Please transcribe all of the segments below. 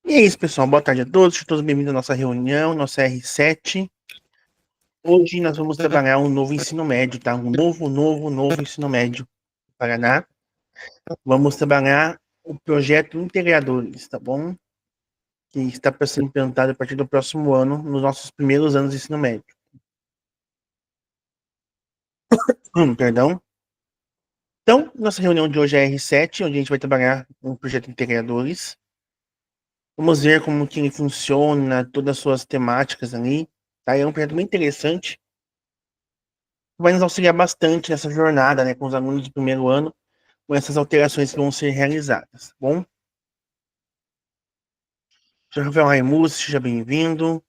E é isso, pessoal. Boa tarde a todos. Sejam todos bem-vindos à nossa reunião, nossa R7. Hoje nós vamos trabalhar um novo ensino médio, tá? Um novo ensino médio do Paraná. Vamos trabalhar o projeto Integradores, tá bom? Que está para ser implantado a partir do próximo ano, nos nossos primeiros anos de ensino médio. Perdão. Então, nossa reunião de hoje é a R7, onde a gente vai trabalhar um projeto Integradores. Vamos ver como que ele funciona, todas as suas temáticas ali. Tá? É um projeto bem interessante. Vai nos auxiliar bastante nessa jornada, né, com os alunos do primeiro ano, com essas alterações que vão ser realizadas, tá bom? Sr. Rafael Raimundo, seja bem-vindo.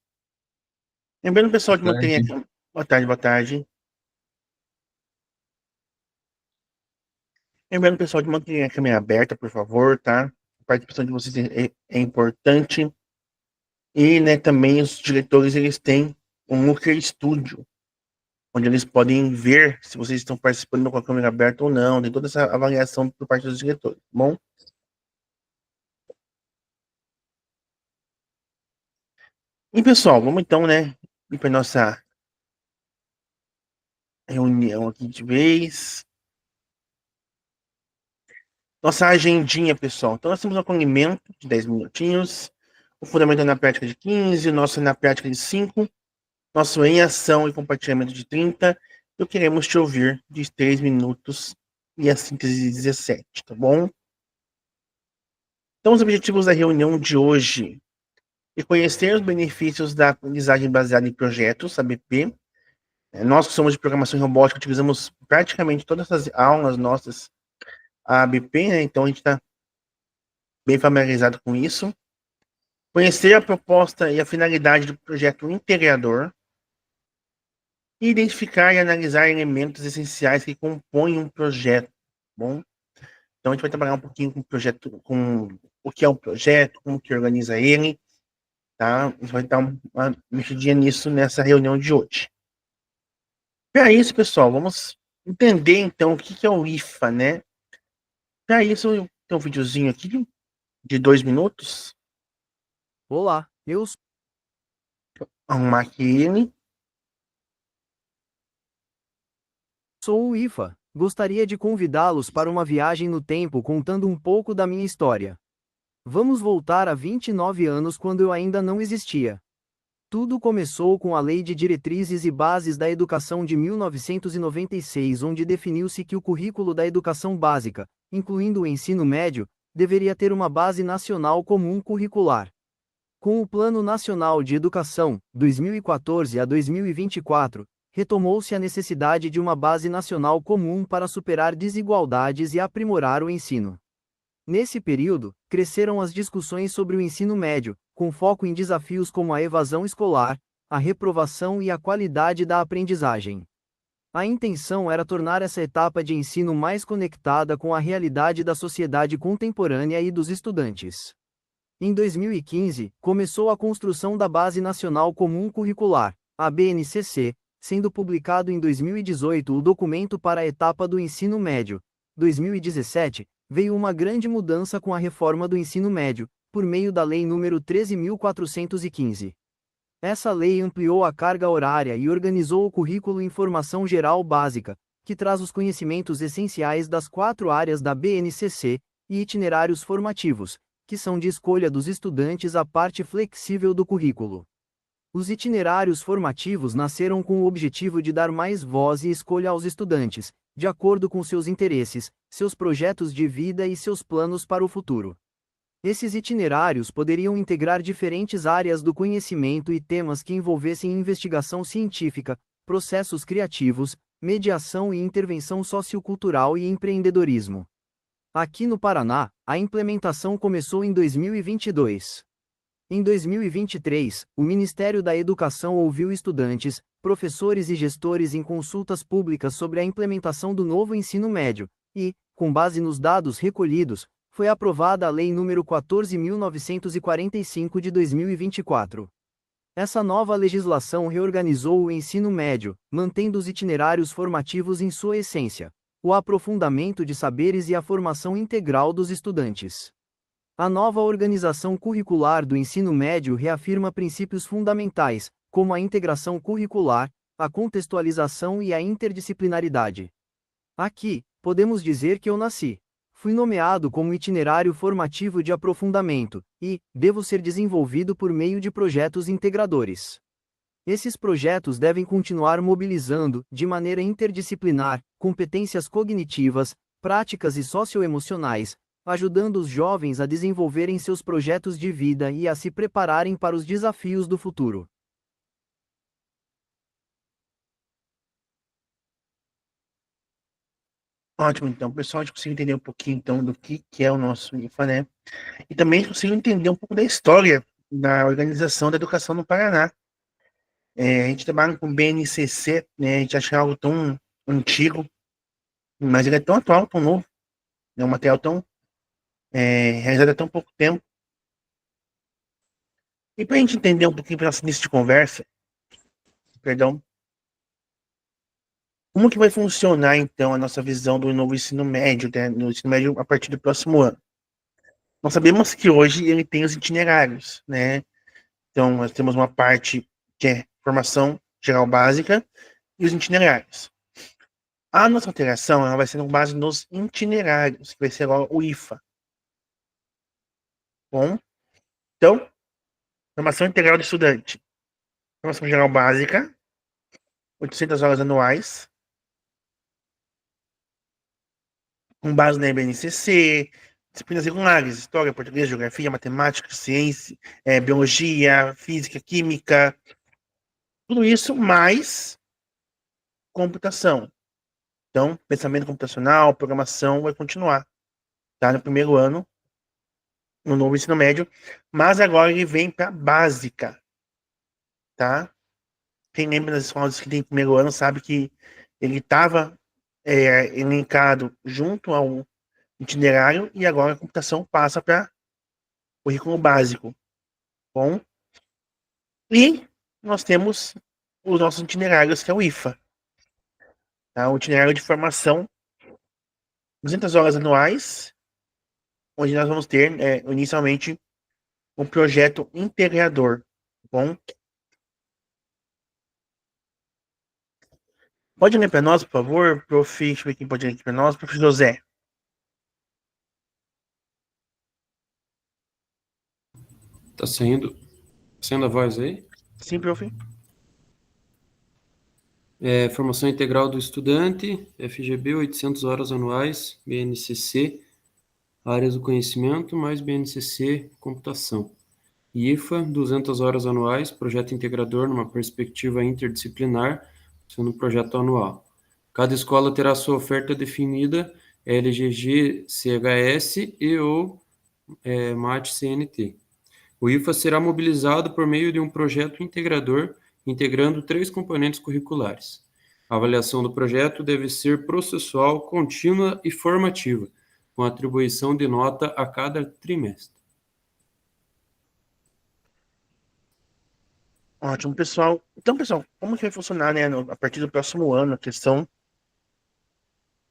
Lembrando o pessoal de Boa manterem tarde. aqui... Boa tarde, boa tarde. Lembrando o pessoal de manterem a câmera aberta, por favor, tá? A participação de vocês é importante. E, né, também os diretores, eles têm um Looker Studio, onde eles podem ver se vocês estão participando com a câmera aberta ou não. Tem toda essa avaliação por parte dos diretores, tá bom? E, pessoal, vamos então, né, ir para nossa reunião aqui de vez. Nossa agendinha, pessoal. Então, nós temos um acolhimento de 10 minutinhos, o fundamento na prática de 15, o nosso na prática de 5, nosso em ação e compartilhamento de 30, e o queremos te ouvir de 3 minutos e a síntese de 17, tá bom? Então, os objetivos da reunião de hoje é conhecer os benefícios da aprendizagem baseada em projetos, ABP. Nós que somos de programação e robótica, utilizamos praticamente todas as aulas nossas a ABP, né? Então a gente está bem familiarizado com isso. Conhecer a proposta e a finalidade do projeto integrador. E identificar e analisar elementos essenciais que compõem um projeto. Bom, então a gente vai trabalhar um pouquinho com o projeto, com o que é um projeto, como que organiza ele, tá? A gente vai dar uma mexidinha nisso nessa reunião de hoje. Para isso, pessoal, vamos entender então o que é o IFA, né? Para isso, eu tenho um videozinho aqui de 2 minutos. Olá, eu Arrumar aqui ele. sou o IFA. Gostaria de convidá-los para uma viagem no tempo contando um pouco da minha história. Vamos voltar a 29 anos quando eu ainda não existia. Tudo começou com a Lei de Diretrizes e Bases da Educação de 1996, onde definiu-se que o currículo da educação básica, incluindo o ensino médio, deveria ter uma base nacional comum curricular. Com o Plano Nacional de Educação, 2014 a 2024, retomou-se a necessidade de uma base nacional comum para superar desigualdades e aprimorar o ensino. Nesse período, cresceram as discussões sobre o ensino médio, com foco em desafios como a evasão escolar, a reprovação e a qualidade da aprendizagem. A intenção era tornar essa etapa de ensino mais conectada com a realidade da sociedade contemporânea e dos estudantes. Em 2015, começou a construção da Base Nacional Comum Curricular, a BNCC, sendo publicado em 2018 o documento para a etapa do ensino médio. 2017, veio uma grande mudança com a reforma do ensino médio, por meio da Lei nº 13.415. Essa lei ampliou a carga horária e organizou o currículo em Formação Geral Básica, que traz os conhecimentos essenciais das 4 áreas da BNCC, e itinerários formativos, que são de escolha dos estudantes a parte flexível do currículo. Os itinerários formativos nasceram com o objetivo de dar mais voz e escolha aos estudantes, de acordo com seus interesses, seus projetos de vida e seus planos para o futuro. Esses itinerários poderiam integrar diferentes áreas do conhecimento e temas que envolvessem investigação científica, processos criativos, mediação e intervenção sociocultural e empreendedorismo. Aqui no Paraná, a implementação começou em 2022. Em 2023, o Ministério da Educação ouviu estudantes, professores e gestores em consultas públicas sobre a implementação do novo ensino médio, e, com base nos dados recolhidos, foi aprovada a Lei nº 14.945 de 2024. Essa nova legislação reorganizou o ensino médio, mantendo os itinerários formativos em sua essência, o aprofundamento de saberes e a formação integral dos estudantes. A nova organização curricular do ensino médio reafirma princípios fundamentais, como a integração curricular, a contextualização e a interdisciplinaridade. Aqui, podemos dizer que eu nasci. Fui nomeado como itinerário formativo de aprofundamento, e devo ser desenvolvido por meio de projetos integradores. Esses projetos devem continuar mobilizando, de maneira interdisciplinar, competências cognitivas, práticas e socioemocionais, ajudando os jovens a desenvolverem seus projetos de vida e a se prepararem para os desafios do futuro. Ótimo, então, pessoal, a gente conseguiu entender um pouquinho, então, do que é o nosso IFA, né? E também conseguiu entender um pouco da história da organização da educação no Paraná. A gente trabalha com o BNCC, né? A gente acha algo tão antigo, mas ele é tão atual, tão novo, é um material tão realizado há tão pouco tempo. E para a gente entender um pouquinho para nosso início de conversa, perdão, como que vai funcionar, então, a nossa visão do novo ensino médio, né? No ensino médio a partir do próximo ano? Nós sabemos que hoje ele tem os itinerários, né? Então, nós temos uma parte que é formação geral básica e os itinerários. A nossa alteração ela vai ser com base nos itinerários, que vai ser agora o IFA. Bom, então, formação integral do estudante. Formação geral básica, 800 horas anuais, com base na BNCC, disciplinas regulares, história, português, geografia, matemática, ciência, biologia, física, química, tudo isso mais computação. Então, pensamento computacional, programação vai continuar, tá? No primeiro ano, no novo ensino médio, mas agora ele vem para básica, tá? Quem lembra das escolas que tem primeiro ano sabe que ele estava elencado junto ao itinerário e agora a computação passa para o currículo básico. Bom, e nós temos os nossos itinerários, que é o IFA, tá? O itinerário de formação, 200 horas anuais, onde nós vamos ter inicialmente um projeto integrador. Bom, pode ler para nós, por favor, prof. Deixa eu ver quem pode ler aqui para nós, prof. José. Tá saindo a voz aí? Sim, prof. Formação integral do estudante, FGB, 800 horas anuais, BNCC, áreas do conhecimento, mais BNCC, computação. IFA, 200 horas anuais, projeto integrador numa perspectiva interdisciplinar, sendo um projeto anual. Cada escola terá sua oferta definida, LGG, CHS e ou MAT-CNT. O IFA será mobilizado por meio de um projeto integrador, integrando 3 componentes curriculares. A avaliação do projeto deve ser processual, contínua e formativa, com atribuição de nota a cada trimestre. Ótimo, pessoal. Então, pessoal, como que vai funcionar, né, a partir do próximo ano, a questão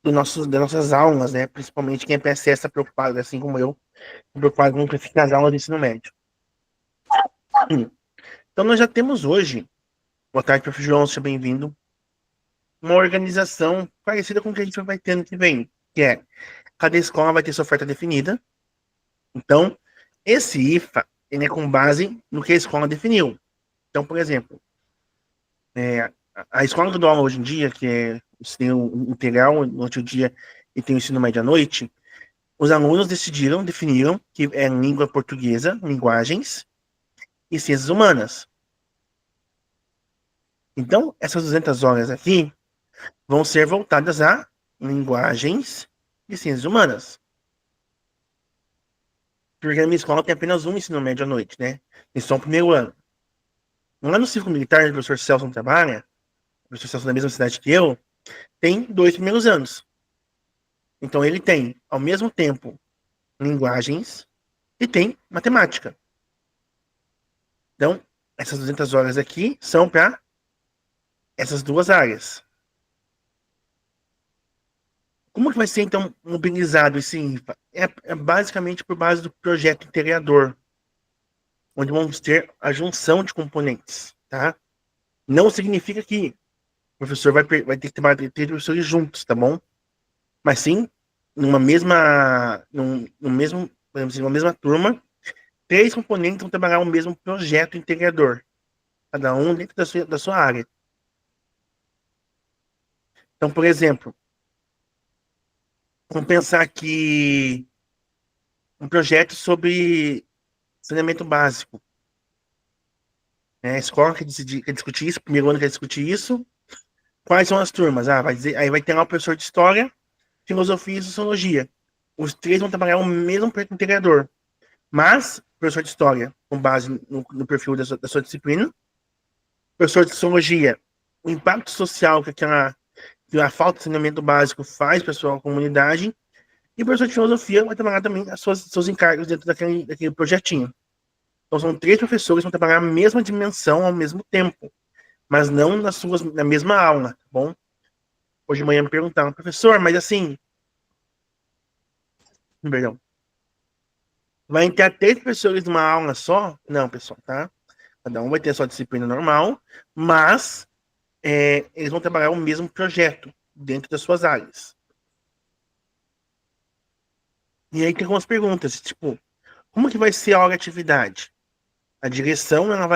das nossas aulas, né? Principalmente quem é PSS está preocupado, assim como eu, preocupado com o que fica nas aulas do ensino médio. Então, nós já temos hoje, boa tarde, prof. João, seja bem-vindo, uma organização parecida com o que a gente vai ter ano que vem, que é, cada escola vai ter sua oferta definida. Então, esse IFA, ele é com base no que a escola definiu. Então, por exemplo, a escola que eu dou aula hoje em dia, que é o integral, no outro dia, e tem o ensino médio à noite, os alunos definiram que é língua portuguesa, linguagens e ciências humanas. Então, essas 200 horas aqui vão ser voltadas a linguagens e ciências humanas. Porque a minha escola tem apenas um ensino médio à noite, né? E só o primeiro ano. Lá no ciclo militar, o professor Celso não trabalha, o professor Celso da mesma cidade que eu, tem 2 primeiros anos. Então, ele tem, ao mesmo tempo, linguagens e tem matemática. Então, essas 200 horas aqui são para essas duas áreas. Como que vai ser, então, mobilizado esse IFA? é basicamente por base do projeto integrador, onde vamos ter a junção de componentes, tá? Não significa que o professor vai ter que trabalhar três professores juntos, tá bom? Mas sim, no mesmo, podemos dizer, uma mesma turma, três componentes vão trabalhar o mesmo projeto integrador, cada um dentro da sua área. Então, por exemplo, vamos pensar aqui um projeto sobre saneamento básico. A escola quer discutir isso, primeiro ano quer discutir isso. Quais são as turmas? Aí vai ter lá o professor de História, Filosofia e Sociologia. Os três vão trabalhar o mesmo projeto integrador. Mas, professor de História, com base no perfil da sua disciplina. Professor de Sociologia, o impacto social que a falta de saneamento básico faz para a sua comunidade. E o professor de Filosofia vai trabalhar também seus encargos dentro daquele projetinho. Então, são três professores que vão trabalhar a mesma dimensão ao mesmo tempo, mas não na mesma aula, tá bom? Hoje de manhã me perguntaram, professor, mas assim, perdão, vai entrar três professores numa aula só? Não, pessoal, tá? Cada um vai ter a sua disciplina normal, mas eles vão trabalhar o mesmo projeto dentro das suas áreas. E aí tem algumas perguntas, tipo, como que vai ser a hora atividade? A direção ela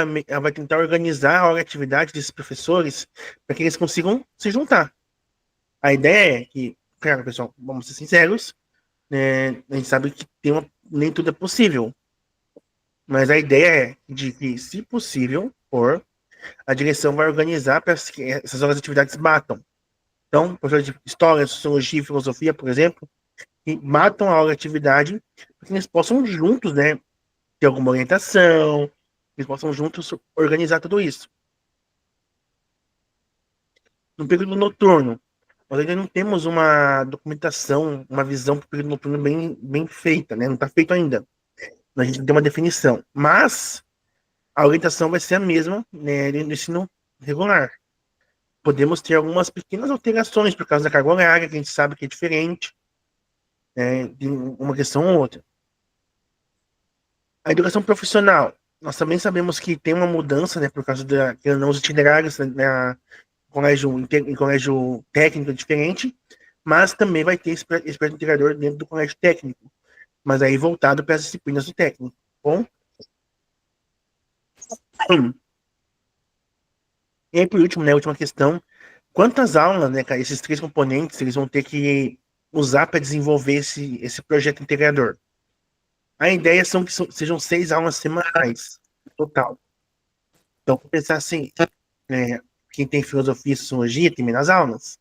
vai tentar organizar a hora atividade desses professores para que eles consigam se juntar. A ideia é que, claro, pessoal, vamos ser sinceros, né, a gente sabe que nem tudo é possível. Mas a ideia é de que, se possível, a direção vai organizar para que essas horas de atividades batam. Então, professor de História, Sociologia e Filosofia, por exemplo, que matam a hora de atividade para que eles possam juntos, né, ter alguma orientação, eles possam juntos organizar tudo isso. No período noturno, nós ainda não temos uma documentação, uma visão para o período noturno bem feita, né? Não está feito ainda. A gente tem uma definição. Mas a orientação vai ser a mesma, né, no ensino regular. Podemos ter algumas pequenas alterações por causa da carga horária, que a gente sabe que é diferente, né, de uma questão ou outra. A educação profissional, nós também sabemos que tem uma mudança, né, por causa dos itinerários, né, em colégio técnico é diferente, mas também vai ter esse projeto integrador dentro do colégio técnico, mas aí voltado para as disciplinas do técnico, bom? E aí, por último, né, a última questão, quantas aulas, né, cara, esses três componentes, eles vão ter que usar para desenvolver esse projeto integrador? A ideia são que sejam 6 aulas semanais, total. Então, pensar assim, quem tem filosofia e sociologia tem menos aulas.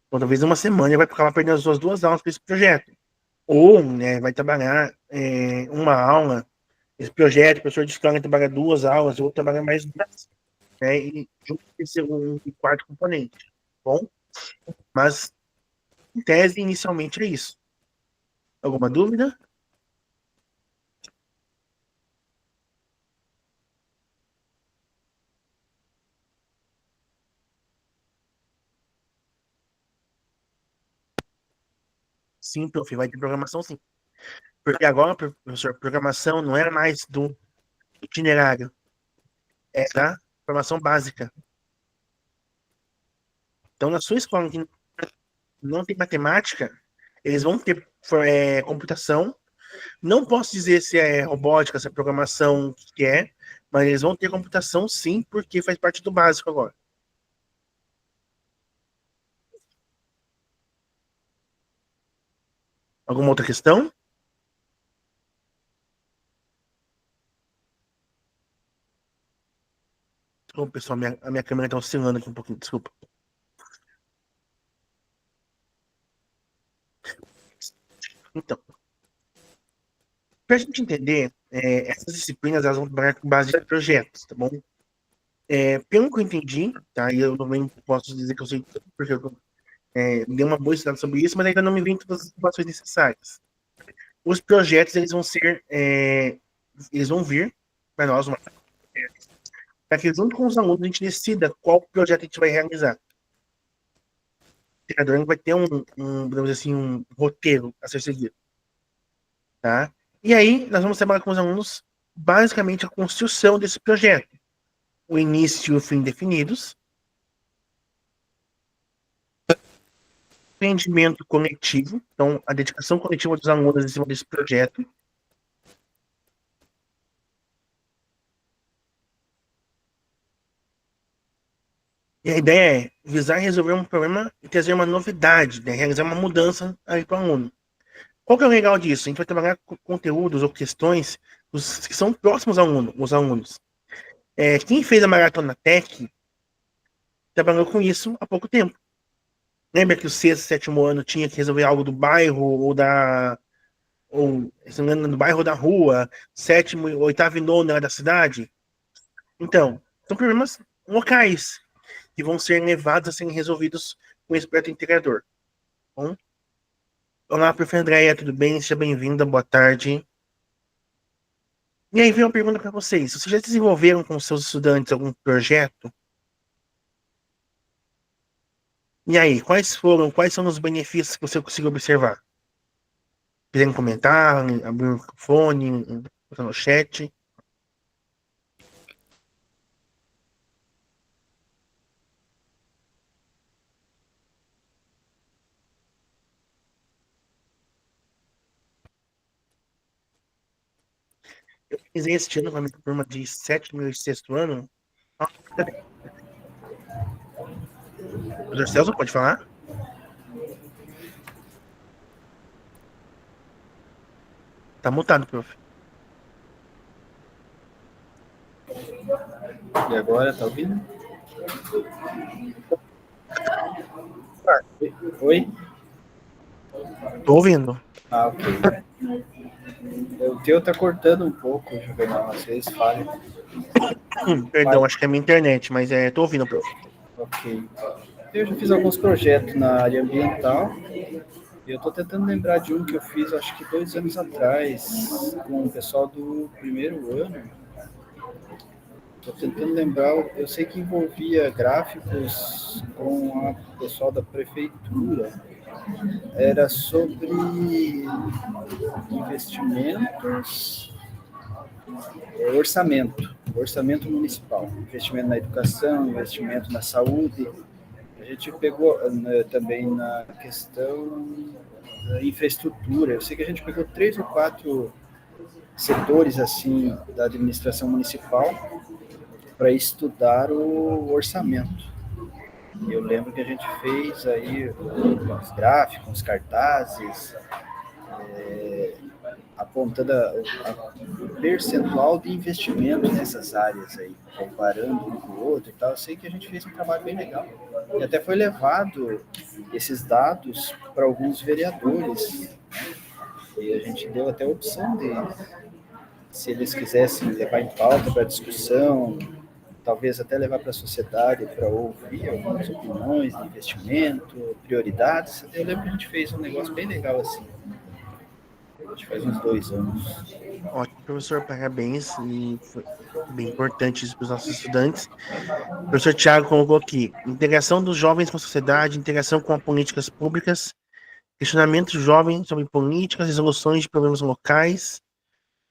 Então, talvez uma semana vai acabar perdendo as suas 2 aulas para esse projeto. Ou, né, vai trabalhar uma aula, esse projeto, o professor de história trabalha 2 aulas, o outro trabalha mais 2, né, e junto com esse quarto componente. Bom, mas, em tese, inicialmente é isso. Alguma dúvida? Sim, prof, vai ter programação sim. Porque agora, professor, programação não era mais do itinerário, era formação básica. Então, na sua escola que não tem matemática, eles vão ter computação. Não posso dizer se é robótica, se é programação, o que é, mas eles vão ter computação sim, porque faz parte do básico agora. Alguma outra questão? Desculpa, pessoal, a minha câmera está oscilando aqui um pouquinho, desculpa. Então, para a gente entender, essas disciplinas elas vão trabalhar com base em projetos, tá bom? Pelo que eu entendi, tá? E eu também posso dizer que eu sei, porque eu dei uma boa estudada sobre isso, mas ainda não me vem todas as informações necessárias. Os projetos, eles vão vir para nós, para que junto com os alunos a gente decida qual projeto a gente vai realizar. O treinador vai ter podemos dizer assim, um roteiro a ser seguido. tá? E aí, nós vamos trabalhar com os alunos, basicamente, a construção desse projeto. O início e o fim definidos, rendimento coletivo, então, a dedicação coletiva dos alunos em cima desse projeto, e a ideia é visar resolver um problema e trazer uma novidade, né? Realizar uma mudança aí para o aluno. Qual que é o legal disso? A gente vai trabalhar com conteúdos ou questões que são próximos ao aluno, os alunos. Quem fez a Maratona Tech trabalhou com isso há pouco tempo. Lembra que o sexto, sétimo ano tinha que resolver algo do bairro ou se não me engano, do bairro ou da rua, sétimo, oitavo e nono era da cidade? Então, são problemas locais que vão ser levados a serem resolvidos com esse projeto integrador. Bom? Olá, professor Andréia, tudo bem? Seja bem-vinda, boa tarde. E aí vem uma pergunta para vocês. Vocês já desenvolveram com seus estudantes algum projeto? E aí, quais são os benefícios que você conseguiu observar? Quiserem comentar, abrir o microfone, botar no chat. Eu fiz este ano com a minha turma de sétimo e sexto ano. Ah, professor Celso, pode falar? Tá mutado, prof. E agora, tá ouvindo? Oi? Tô ouvindo. Ah, ok. O teu tá cortando um pouco, Juvenal, às vezes falha. Perdão, acho que é minha internet, mas tô ouvindo, prof. Ok. Eu já fiz alguns projetos na área ambiental. E eu estou tentando lembrar de um que eu fiz, acho que 2 anos atrás, com o pessoal do primeiro ano. Estou tentando lembrar, eu sei que envolvia gráficos com o pessoal da prefeitura. Era sobre investimentos, orçamento municipal, investimento na educação, investimento na saúde. A gente pegou também na questão da infraestrutura. Eu sei que a gente pegou 3 ou 4 setores assim da administração municipal para estudar o orçamento. Eu lembro que a gente fez aí uns gráficos, uns cartazes, apontando o percentual de investimento nessas áreas aí, comparando um com o outro e tal. Eu sei que a gente fez um trabalho bem legal. E até foi levado esses dados para alguns vereadores. E a gente deu até a opção de, se eles quisessem levar em pauta para discussão, talvez até levar para a sociedade para ouvir algumas opiniões de investimento, prioridades. Eu lembro que a gente fez um negócio bem legal assim. Acho que faz uns 2 anos. Ótimo, professor, parabéns. E foi bem importante isso para os nossos estudantes. O professor Tiago colocou aqui: integração dos jovens com a sociedade, integração com as políticas públicas, questionamento jovem sobre políticas, resoluções de problemas locais.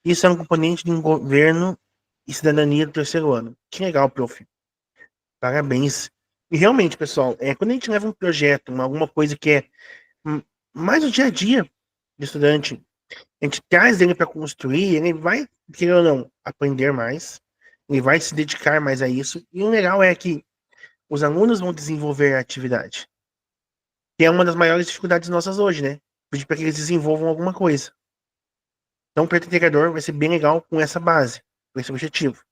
Isso é um componente de um governo e cidadania do terceiro ano. Que legal, prof. Parabéns. E realmente, pessoal, quando a gente leva um projeto, alguma coisa que é mais o dia a dia do estudante, a gente traz ele para construir, ele vai, querendo ou não, aprender mais, ele vai se dedicar mais a isso. E o legal é que os alunos vão desenvolver a atividade, que é uma das maiores dificuldades nossas hoje, né? Pedir para que eles desenvolvam alguma coisa. Então, o projeto integrador vai ser bem legal com essa base, com esse objetivo.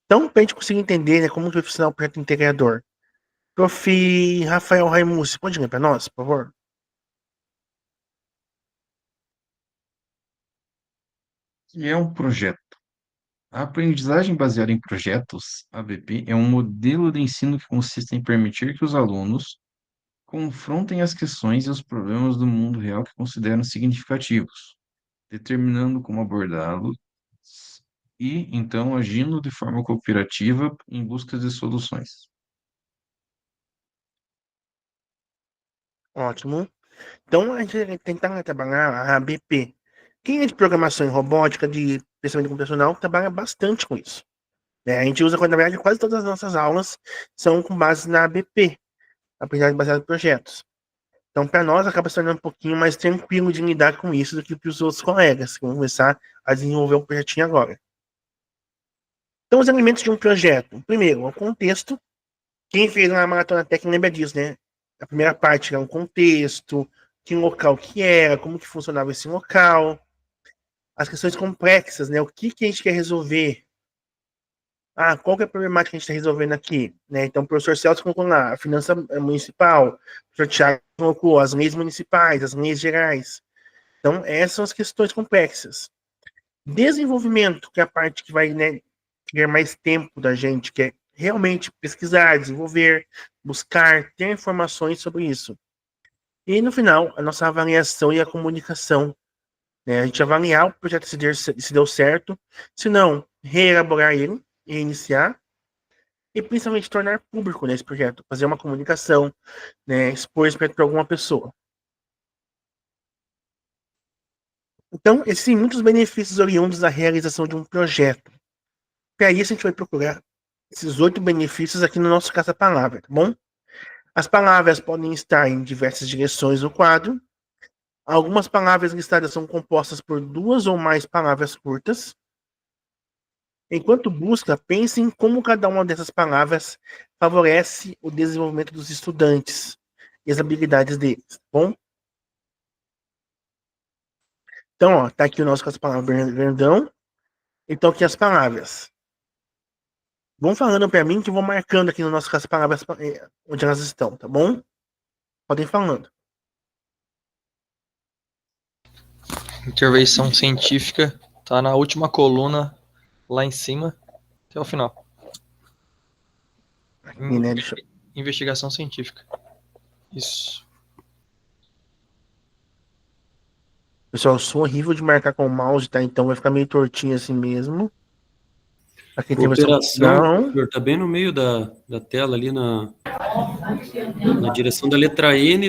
Então, para a gente conseguir entender, né, como que vai funcionar o projeto integrador, prof. Rafael Raimundo, pode ler para nós, por favor? Que é um projeto. A aprendizagem baseada em projetos, ABP, é um modelo de ensino que consiste em permitir que os alunos confrontem as questões e os problemas do mundo real que consideram significativos, determinando como abordá-los e, então, agindo de forma cooperativa em busca de soluções. Ótimo. Então, a gente tentar trabalhar a ABP. Quem é de programação em robótica, de pensamento computacional, trabalha bastante com isso. Né? A gente usa, na verdade, quase todas as nossas aulas são com base na ABP, aprendizagem baseada em projetos. Então, para nós, acaba se tornando um pouquinho mais tranquilo de lidar com isso do que para os outros colegas, que vão começar a desenvolver um projetinho agora. Então, os elementos de um projeto. Primeiro, o contexto. Quem fez uma maratona técnica lembra disso, né? A primeira parte era um contexto, que local que era, como que funcionava esse local, as questões complexas, né? O que que a gente quer resolver? Ah, qual que é a problemática que a gente está resolvendo aqui? Né? Então, o professor Celso colocou lá a finança municipal, o professor Tiago colocou as leis municipais, as leis gerais. Então, essas são as questões complexas. Desenvolvimento, que é a parte que vai, né, ter mais tempo da gente, que é realmente pesquisar, desenvolver, buscar, ter informações sobre isso. E, no final, a nossa avaliação e a comunicação. Né? A gente avaliar o projeto se deu certo, se não, reelaborar ele, reiniciar, e principalmente tornar público nesse projeto, fazer uma comunicação, né, expor esse projeto para alguma pessoa. Então, existem muitos benefícios oriundos da realização de um projeto. Para isso, a gente vai procurar esses 8 benefícios aqui no nosso caça-palavra, tá bom? As palavras podem estar em diversas direções do quadro. Algumas palavras listadas são compostas por 2 ou mais palavras curtas. Enquanto busca, pense em como cada uma dessas palavras favorece o desenvolvimento dos estudantes e as habilidades deles, tá bom? Então, ó, tá aqui o nosso caça-palavra grandão. Então, aqui as palavras. Vão falando para mim que eu vou marcando aqui no nosso caça-palavras onde elas estão, tá bom? Podem ir falando. Intervenção científica tá na última coluna, lá em cima, até o final. Aqui, né? Investigação científica. Isso. Pessoal, eu sou horrível de marcar com o mouse, tá? Então vai ficar meio tortinho assim mesmo. Aqui tem versão Cooperação, professor, tá bem no meio da tela ali na direção da letra N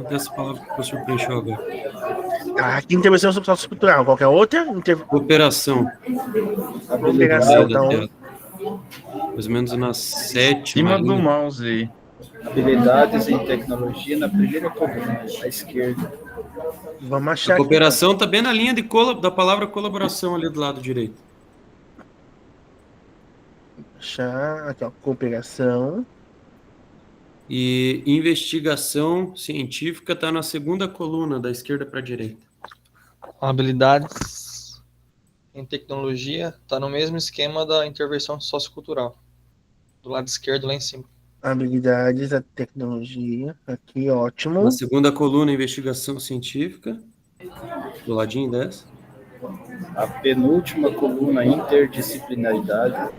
dessa palavra que o professor preencheu agora. Aqui intervenção sociocultural. Qualquer outra? Cooperação. Cooperação, Da então. tela. Mais ou menos na sétima Cima do linha. mouse aí. Habilidades em tecnologia na primeira coluna, à esquerda. Vamos A achar aqui. cooperação tá bem na linha da palavra colaboração ali do lado direito. Achar aqui, ó, cooperação. E investigação científica tá na segunda coluna, da esquerda para a direita. Habilidades em tecnologia tá no mesmo esquema da intervenção sociocultural. Do lado esquerdo, lá em cima. Habilidades, a tecnologia. Aqui, ótimo. Na segunda coluna, investigação científica. Do ladinho dessa. A penúltima coluna, interdisciplinaridade.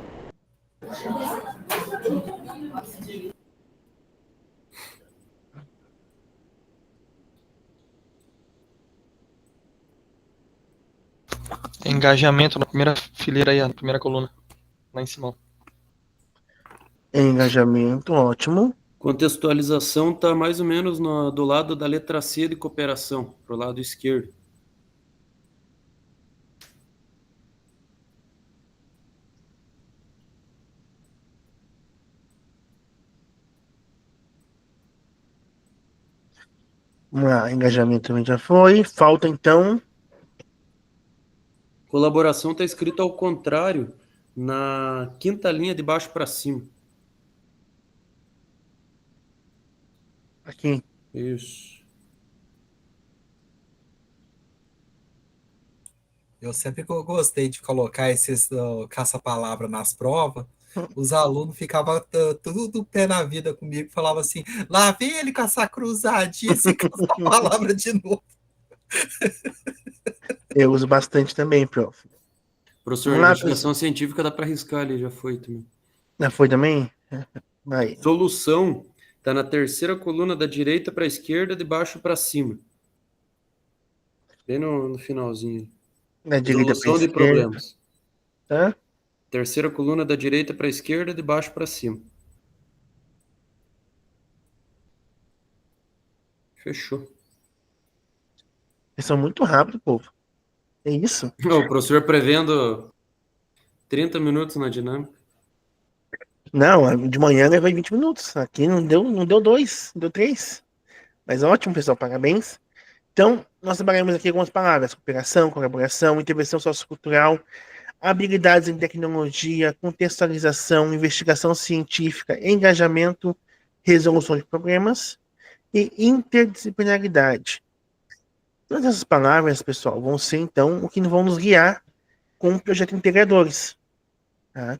Engajamento na primeira fileira aí, na primeira coluna, lá em cima. Engajamento, ótimo. Contextualização está mais ou menos do lado da letra C de cooperação, pro lado esquerdo. Vamos lá, engajamento também já foi. Falta, então, Colaboração está escrito ao contrário, na quinta linha de baixo para cima. aqui. Isso. Eu sempre gostei de colocar esses caça-palavra nas provas. Os alunos ficavam tudo do pé na vida comigo, falavam assim: lá vem ele com essa cruzadinha, esse caça-palavra de novo. Eu uso bastante também, prof. Professor, Vamos lá, investigação científica dá para riscar ali, já foi também. já foi também? Vai. Solução está na terceira coluna da direita para a esquerda, de baixo para cima. Bem no finalzinho. Da direita para Resolução de esquerda. problemas. Tá? Terceira coluna da direita para a esquerda, de baixo para cima. Fechou. Eles são muito rápidos, povo. É isso? O professor prevendo 30 minutos na dinâmica. Não, de manhã levei 20 minutos. Aqui não deu 2, deu 3. Mas ótimo, pessoal, parabéns. Então, nós trabalhamos aqui algumas palavras: cooperação, colaboração, intervenção sociocultural, habilidades em tecnologia, contextualização, investigação científica, engajamento, resolução de problemas e interdisciplinaridade. Todas essas palavras, pessoal, vão ser, então, o que vão nos guiar com o projeto Integradores. Tá?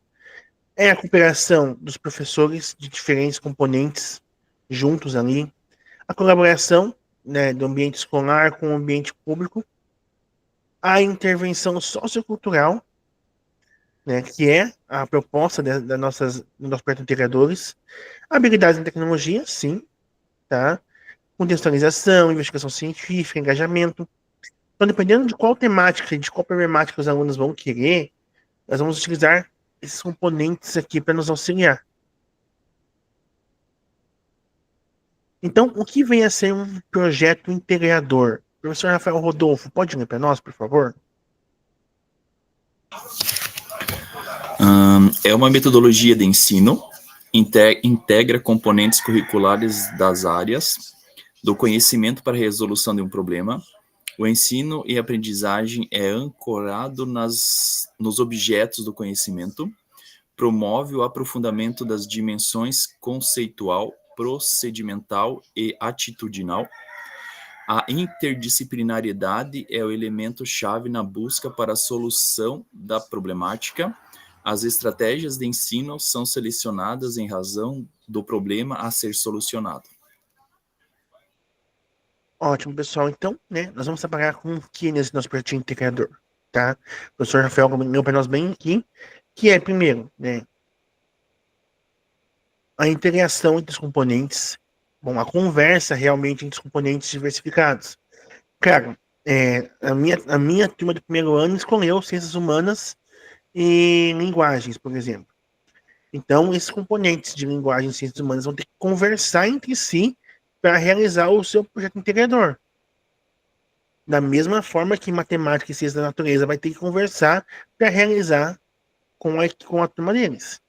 É a cooperação dos professores de diferentes componentes juntos ali, a colaboração, né, do ambiente escolar com o ambiente público, a intervenção sociocultural, né, que é a proposta dos nossos projetos integradores, habilidades em tecnologia, sim, tá? Contextualização, investigação científica, engajamento. Então, dependendo de qual temática, de qual problemática os alunos vão querer, nós vamos utilizar esses componentes aqui para nos auxiliar. Então, o que vem a ser um projeto integrador? Professor Rafael Rodolfo, pode ler para nós, por favor? É uma metodologia de ensino, integra componentes curriculares das áreas do conhecimento para a resolução de um problema. O ensino e aprendizagem é ancorado nos objetos do conhecimento, promove o aprofundamento das dimensões conceitual, procedimental e atitudinal. A interdisciplinariedade é o elemento-chave na busca para a solução da problemática. As estratégias de ensino são selecionadas em razão do problema a ser solucionado. Ótimo, pessoal. Então, né, nós vamos trabalhar com o que nesse nosso projeto integrador, tá? O professor Rafael leu para nós bem aqui, que é, primeiro, né, a integração entre os componentes, bom, a conversa realmente entre os componentes diversificados. Cara, a minha turma do primeiro ano escolheu ciências humanas e linguagens, por exemplo. Então, esses componentes de linguagem e ciências humanas vão ter que conversar entre si para realizar o seu projeto integrador. Da mesma forma que matemática e ciência da natureza vai ter que conversar para realizar com a turma deles.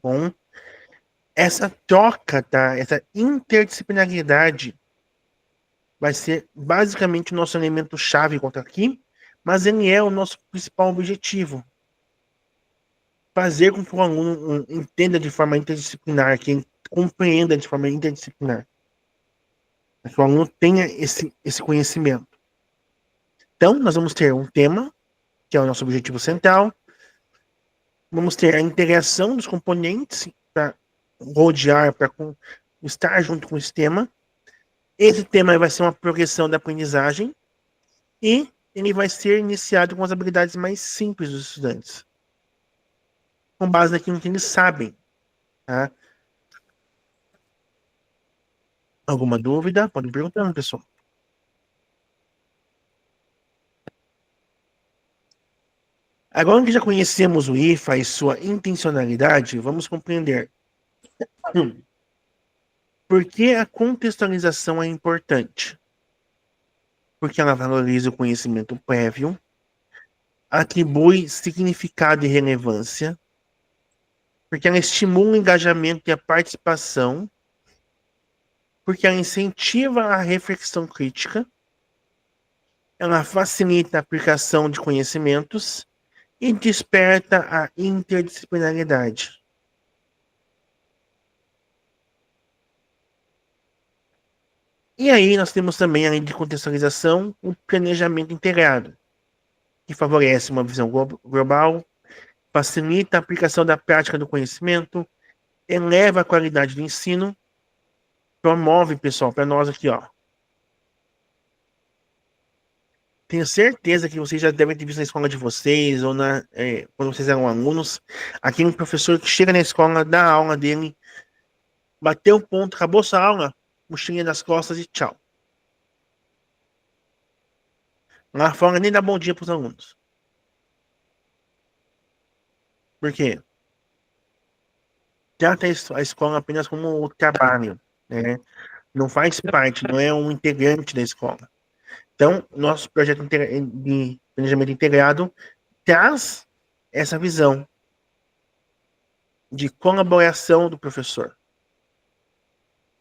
Bom, essa troca, tá? Essa interdisciplinaridade vai ser basicamente o nosso elemento chave contra aqui, mas ele é o nosso principal objetivo. Fazer com que o aluno entenda de forma interdisciplinar, que ele compreenda de forma interdisciplinar. Que o aluno tenha esse conhecimento. Então, nós vamos ter um tema, que é o nosso objetivo central. Vamos ter a integração dos componentes para rodear, para estar junto com esse tema. Esse tema vai ser uma progressão da aprendizagem e ele vai ser iniciado com as habilidades mais simples dos estudantes, com base naquilo que eles sabem. Tá? Alguma dúvida? Podem perguntar, pessoal. Agora que já conhecemos o IFA e sua intencionalidade, vamos compreender por que a contextualização é importante. Porque ela valoriza o conhecimento prévio, atribui significado e relevância, porque ela estimula o engajamento e a participação, porque ela incentiva a reflexão crítica, ela facilita a aplicação de conhecimentos e desperta a interdisciplinaridade. E aí nós temos também, além de contextualização, o planejamento integrado, que favorece uma visão global, facilita a aplicação da prática do conhecimento, eleva a qualidade do ensino, promove, pessoal, para nós aqui, ó. Tenho certeza que vocês já devem ter visto na escola de vocês, ou quando vocês eram alunos, aquele professor que chega na escola, dá a aula dele, bateu o ponto, acabou sua aula, mochilinha nas costas e tchau. Lá fora nem dá bom dia para os alunos. Por quê? Trata a escola apenas como trabalho, né? não faz parte, não é um integrante da escola. Então, nosso projeto de planejamento integrado traz essa visão de colaboração do professor,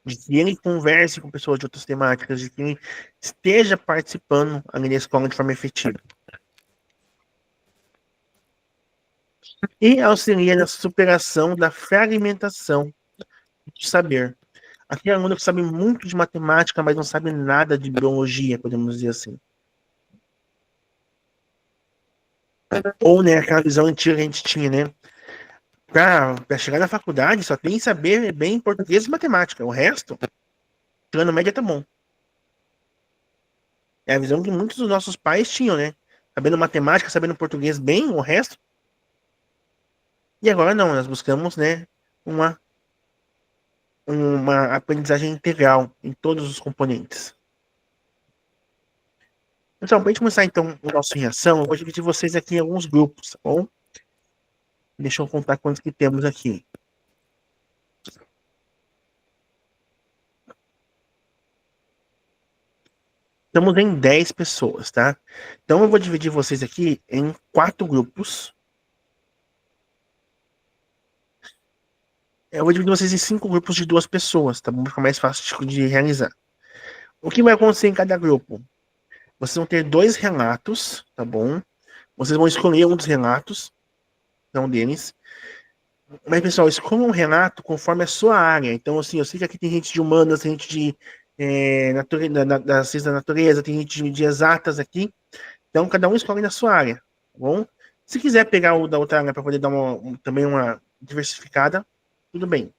de que ele converse com pessoas de outras temáticas, de que ele esteja participando ali na escola de forma efetiva. E auxilia na superação da fragmentação de saber. Aquele aluno que sabe muito de matemática, mas não sabe nada de biologia, podemos dizer assim. Ou, né, aquela visão antiga que a gente tinha, né? Para chegar na faculdade, só tem que saber bem português e matemática. O resto, tirando média, tá bom. É a visão que muitos dos nossos pais tinham, né? Sabendo matemática, sabendo português bem, o resto. E agora não, nós buscamos, né, uma aprendizagem integral em todos os componentes. Então, para a gente começar então o nosso reação, eu vou dividir vocês aqui em alguns grupos, tá bom? Deixa eu contar quantos que temos aqui. Estamos em 10 pessoas, tá? Então eu vou dividir vocês aqui em 4 grupos. Eu vou dividir vocês em 5 grupos de 2 pessoas, tá bom? Para ficar mais fácil de realizar. O que vai acontecer em cada grupo? Vocês vão ter 2 relatos, tá bom? Vocês vão escolher um dos relatos, não deles. Mas, pessoal, escolha um relato conforme a sua área. Então, assim, eu sei que aqui tem gente de humanas, tem gente de da ciência da natureza, tem gente de exatas aqui. Então, cada um escolhe na sua área, tá bom? Se quiser pegar o da outra área para poder dar também uma diversificada, tudo bem.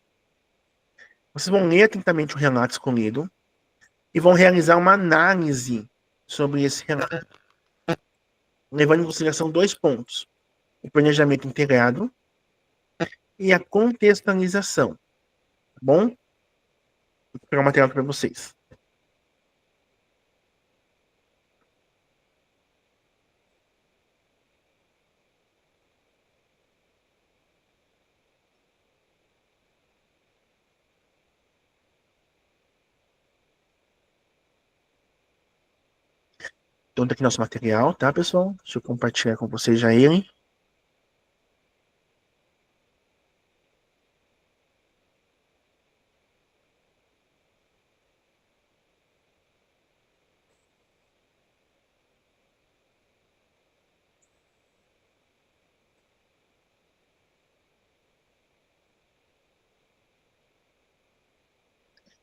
Vocês vão ler atentamente o relato escolhido e vão realizar uma análise sobre esse relato, levando em consideração 2 pontos: o planejamento integrado e a contextualização, tá bom? Vou pegar o material para vocês. Então, tá aqui nosso material, tá, pessoal? Deixa eu compartilhar com vocês já ele.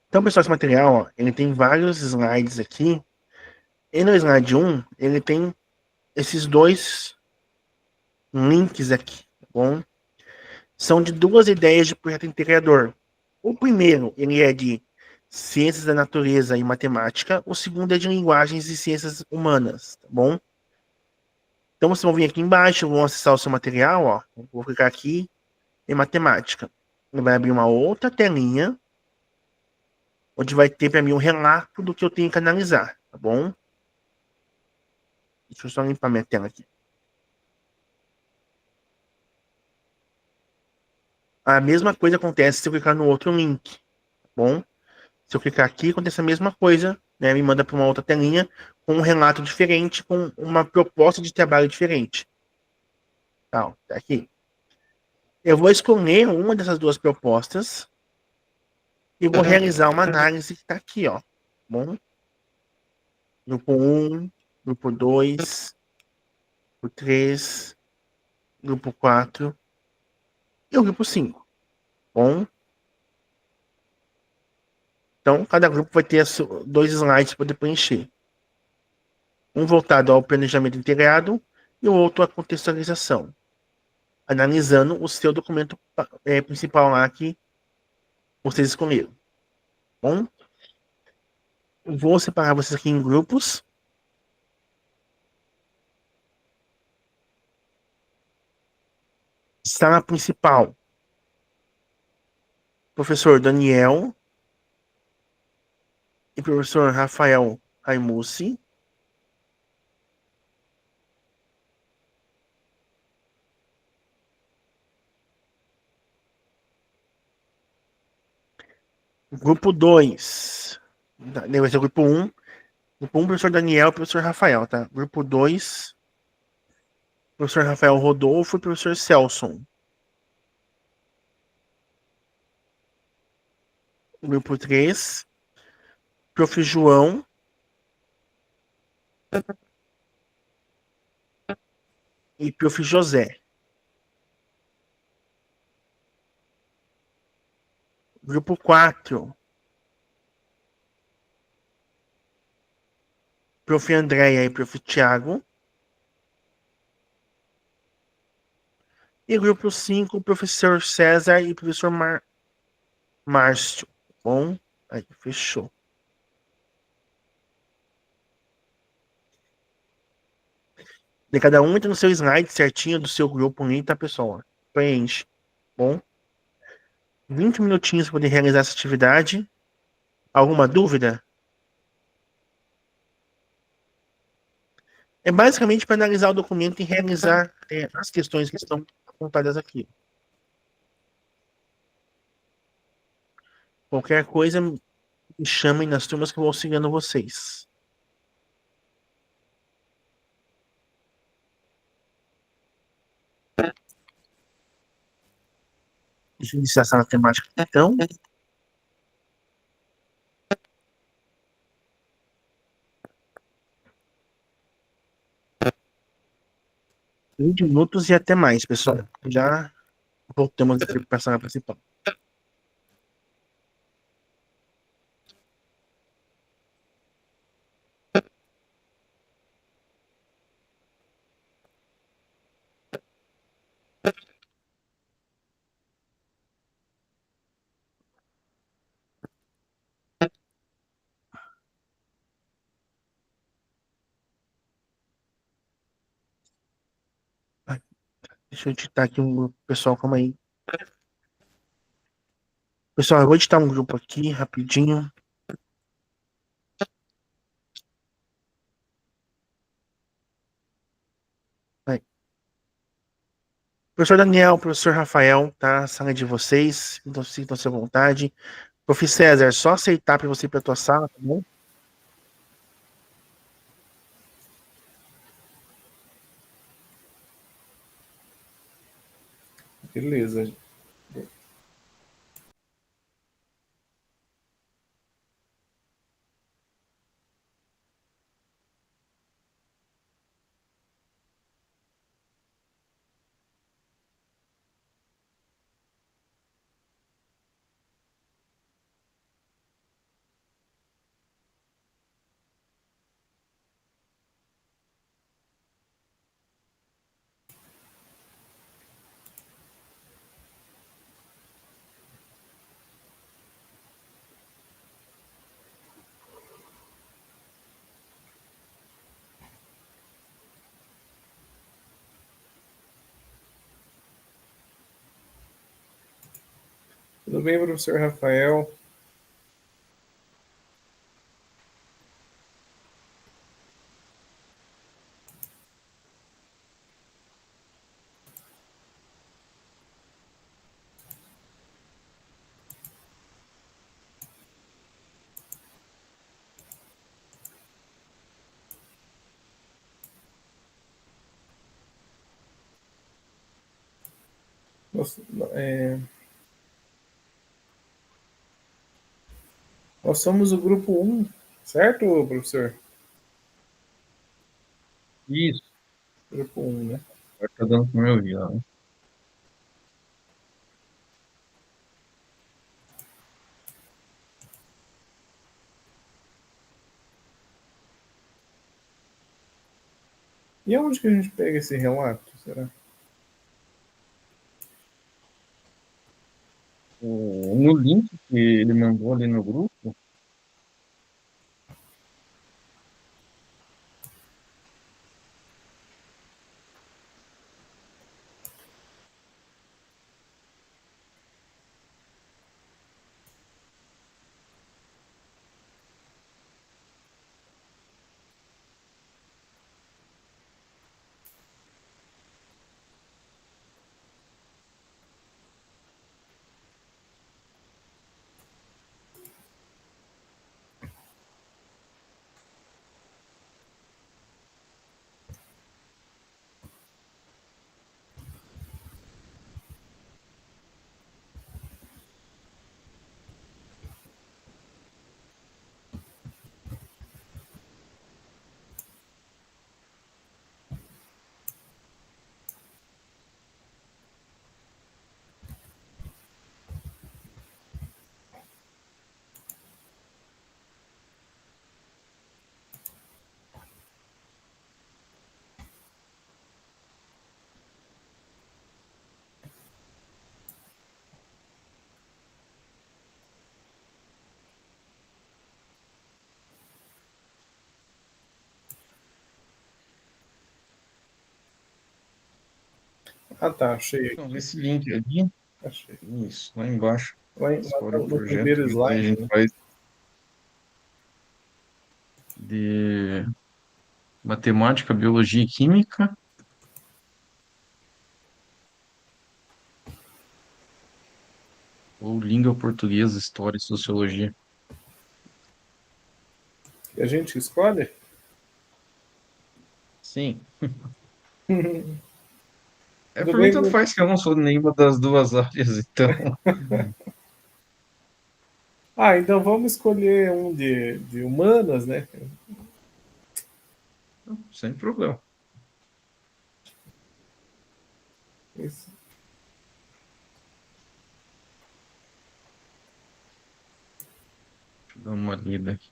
Então, pessoal, esse material, ó, ele tem vários slides aqui. E no slide 1, ele tem esses 2 links aqui, tá bom? São de 2 ideias de projeto integrador. O primeiro, ele é de ciências da natureza e matemática. O segundo é de linguagens e ciências humanas, tá bom? Então, vocês vão vir aqui embaixo, vão acessar o seu material, ó. Vou clicar aqui em matemática. Ele vai abrir uma outra telinha, onde vai ter para mim um relato do que eu tenho que analisar, tá bom? Deixa eu só limpar minha tela aqui. A mesma coisa acontece se eu clicar no outro link, tá bom? Se eu clicar aqui, acontece a mesma coisa, né? Me manda para uma outra telinha com um relato diferente, com uma proposta de trabalho diferente. Tá aqui. Eu vou escolher uma dessas 2 propostas e vou realizar uma análise que está aqui, ó. Tá bom? Grupo 1, grupo 2, grupo 3, grupo 4 e o grupo 5. Bom? Então, cada grupo vai ter 2 slides para poder preencher. Um voltado ao planejamento integrado e o outro à contextualização, analisando o seu documento principal lá que vocês escolheram. Bom? Vou separar vocês aqui em grupos. Sala principal. Professor Daniel e professor Rafael Raimucci. Grupo 2. Daí vai ser o grupo 1. Grupo 1, professor Daniel e professor Rafael, tá? Grupo 2, professor Rafael Rodolfo e professor Celson. Grupo 3, prof. João e prof. José. Grupo 4, prof. Andréia e prof. Tiago. E grupo 5, professor César e professor Márcio. Bom, aí, fechou. De cada um entra no seu slide certinho do seu grupo ali, tá, pessoal? Preenche. Bom, 20 minutinhos para poder realizar essa atividade. Alguma dúvida? É basicamente para analisar o documento e realizar as questões que estão apontadas aqui. Qualquer coisa, me chamem nas turmas que eu vou auxiliando vocês. Deixa eu iniciar essa matemática, então. 20 minutos e até mais, pessoal. Já voltamos aqui para a sala principal. Deixa eu editar aqui um grupo, pessoal, calma aí. Pessoal, eu vou editar um grupo aqui, rapidinho. Vai. Professor Daniel, professor Rafael, tá? A sala é de vocês, então sintam-se à vontade. Prof. César, só aceitar para você ir para a tua sala, tá bom? Beleza. Tudo bem, professor Rafael? Nós, é, nós somos o grupo 1, certo, professor? Isso, Grupo 1, né? agora tá dando para me ouvir, ó. E aonde que a gente pega esse relato, será? No link que ele mandou ali no grupo, Ah, tá, achei Então, aqui. nesse link ali, Achei. isso, lá embaixo, Lá escolhe o no projeto, primeiro e daí a slide, gente né? faz de matemática, biologia e química, ou língua portuguesa, história e sociologia. E a gente escolhe? Sim. É, Tudo por mim, bem, tanto Bruno? faz que eu não sou nenhuma das duas áreas, então, Ah, então vamos escolher um de humanas, né? sem problema. Isso. Deixa eu dar uma lida aqui.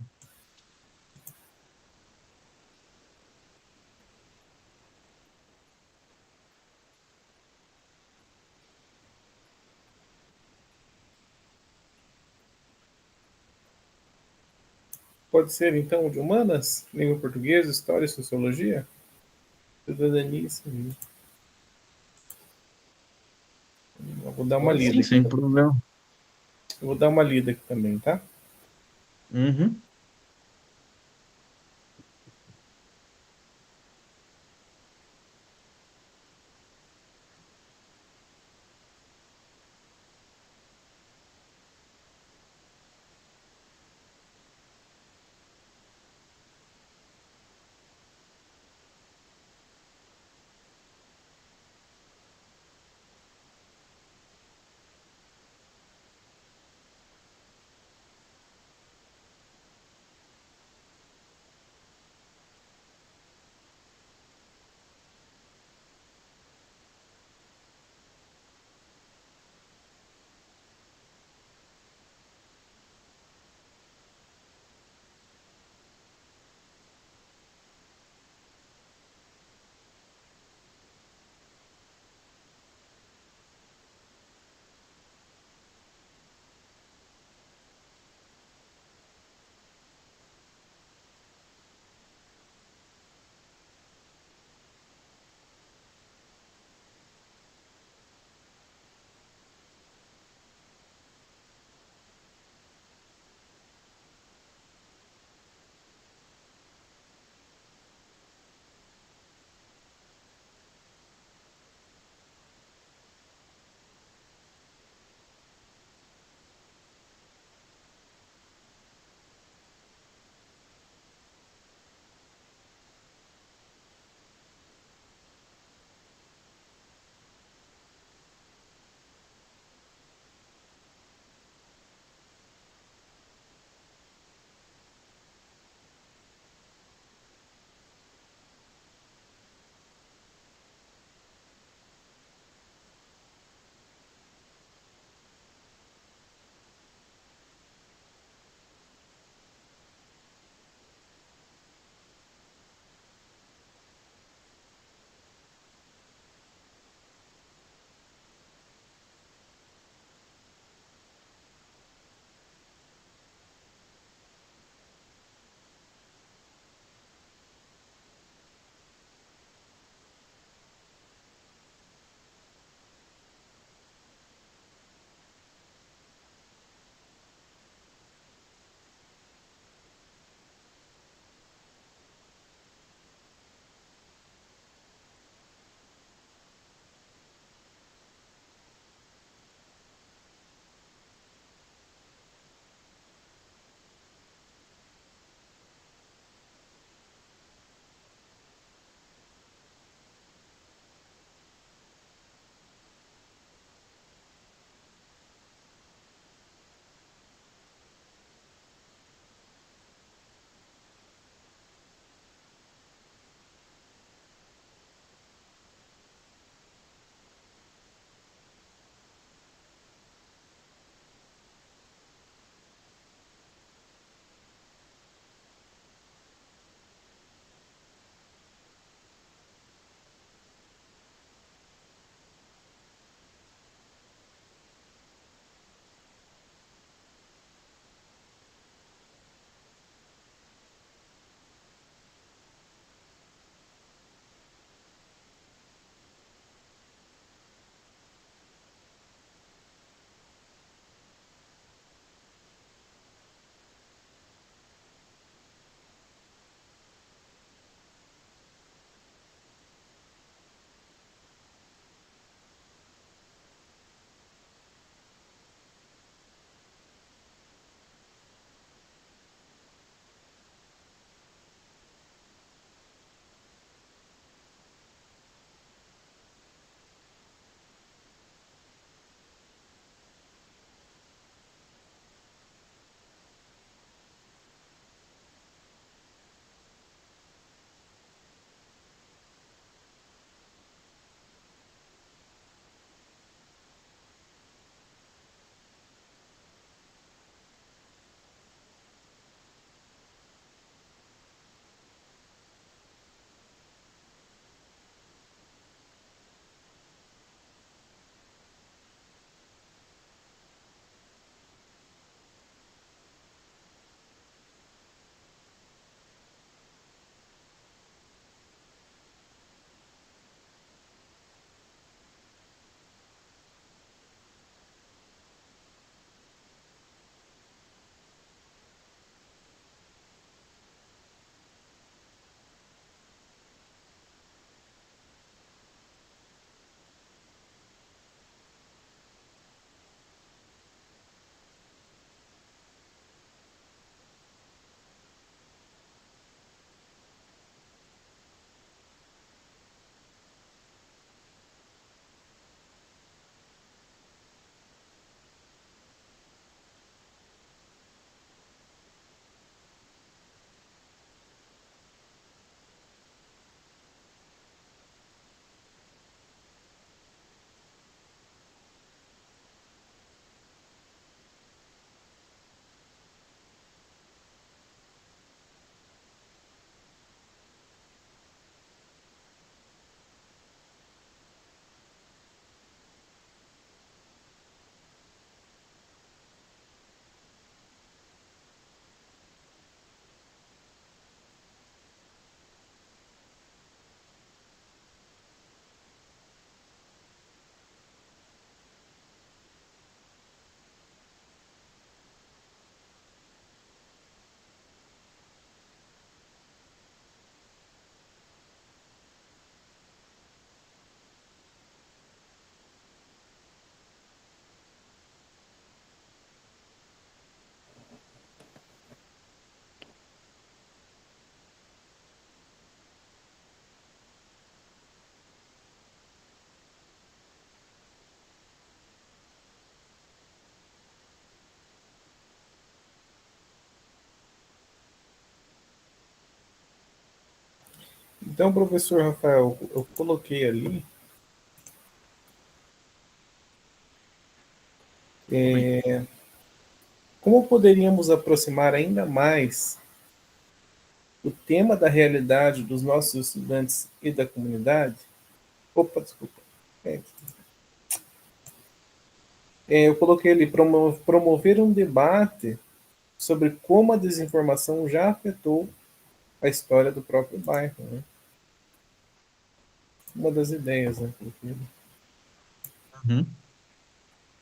Pode ser, então, de humanas? Língua portuguesa, história, sociologia? Cidadania e civismo. Eu vou dar uma Pode lida sim, aqui sem também. problema. Eu vou dar uma lida aqui também, tá? Uhum. Então, professor Rafael, eu coloquei ali como poderíamos aproximar ainda mais o tema da realidade dos nossos estudantes e da comunidade. Opa, desculpa. Eu coloquei ali promover um debate sobre como a desinformação já afetou a história do próprio bairro. Né? Uma das ideias, né? Uhum.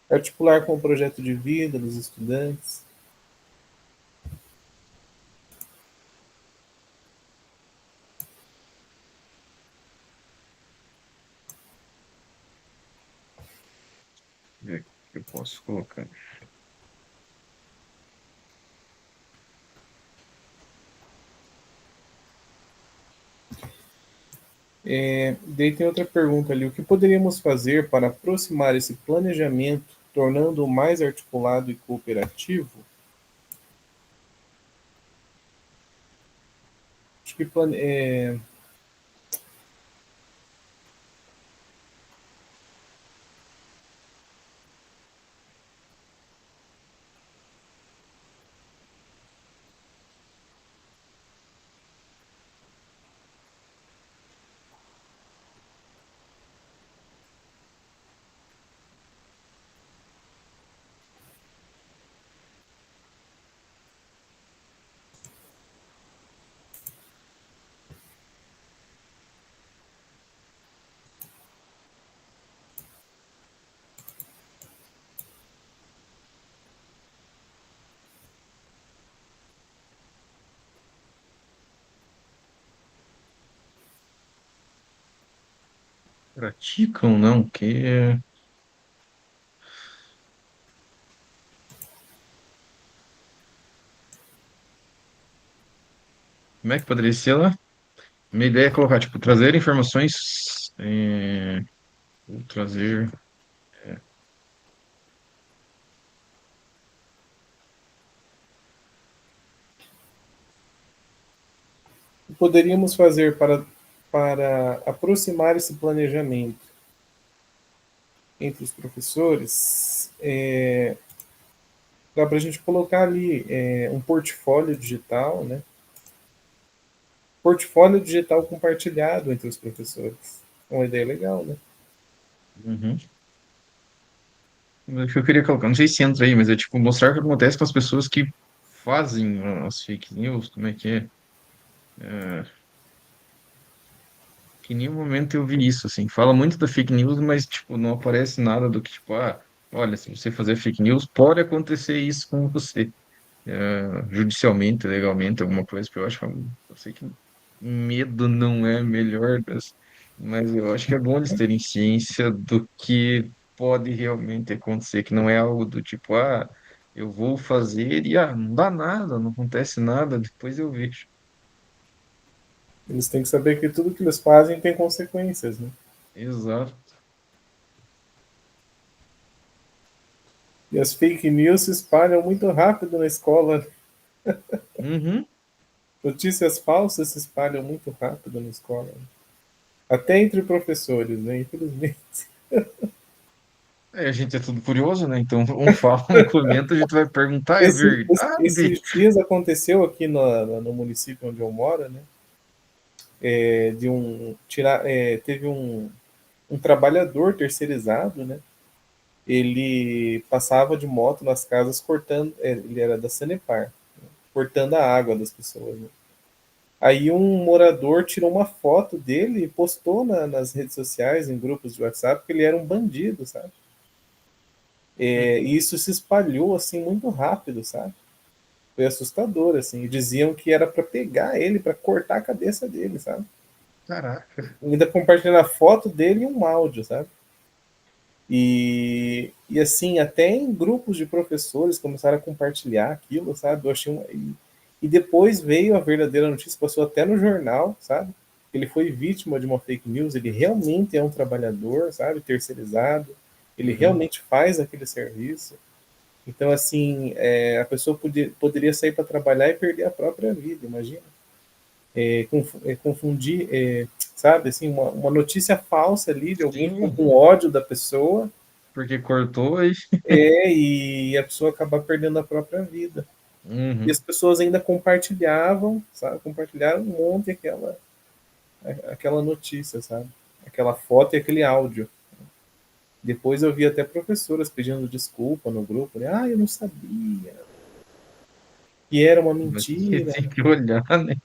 Articular com o projeto de vida dos estudantes. É, eu posso colocar. Daí tem outra pergunta ali. O que poderíamos fazer para aproximar esse planejamento, tornando-o mais articulado e cooperativo? Acho que Praticam, não, que como é que poderia ser lá? Minha ideia é colocar, tipo, trazer informações, trazer, poderíamos fazer para aproximar esse planejamento entre os professores, dá para a gente colocar ali um portfólio digital, né? Portfólio digital compartilhado entre os professores. É uma ideia legal, né? uhum. O que eu queria colocar, não sei se entra aí, mas é tipo mostrar o que acontece com as pessoas que fazem as fake news, como é que é? É, que em nenhum momento eu vi isso, assim. Fala muito da fake news, mas, tipo, não aparece nada do que, tipo, olha, se você fazer fake news, pode acontecer isso com você. Judicialmente, legalmente, alguma coisa, que eu acho, eu sei que medo não é melhor, mas eu acho que é bom eles terem ciência do que pode realmente acontecer, que não é algo do tipo, eu vou fazer e, não dá nada, não acontece nada, depois eu vejo. Eles têm que saber que tudo que eles fazem tem consequências, né? Exato. E as fake news se espalham muito rápido na escola. Uhum. Notícias falsas se espalham muito rápido na escola. Até entre professores, né? Infelizmente. A gente é tudo curioso, né? Então, um fala, um comenta, a gente vai perguntar, é verdade? Esses dias aconteceu aqui no município onde eu moro, né? Teve um trabalhador terceirizado, né? Ele passava de moto nas casas cortando, ele era da Sanepar, né, cortando a água das pessoas. Né? Aí um morador tirou uma foto dele e postou nas redes sociais, em grupos de WhatsApp, que ele era um bandido, sabe? E isso se espalhou assim muito rápido, sabe? Foi assustador, assim. E diziam que era para pegar ele, para cortar a cabeça dele, sabe? Caraca. Ainda compartilhando a foto dele e um áudio, sabe? E assim, até em grupos de professores começaram a compartilhar aquilo, sabe? Eu achei e depois veio a verdadeira notícia, passou até no jornal, sabe? Ele foi vítima de uma fake news, ele realmente é um trabalhador, sabe? Terceirizado, ele Uhum. realmente faz aquele serviço. Então, assim, a pessoa poderia sair para trabalhar e perder a própria vida, imagina. confundir, sabe, assim, uma notícia falsa ali de alguém Sim. com ódio da pessoa, Porque cortou e. e a pessoa acabar perdendo a própria vida. E Uhum. as pessoas ainda compartilhavam, sabe, compartilharam um monte aquela notícia, sabe, aquela foto e aquele áudio. Depois eu vi até professoras pedindo desculpa no grupo, né? Ah, eu não sabia. Que era uma Mas mentira. tem que olhar, né?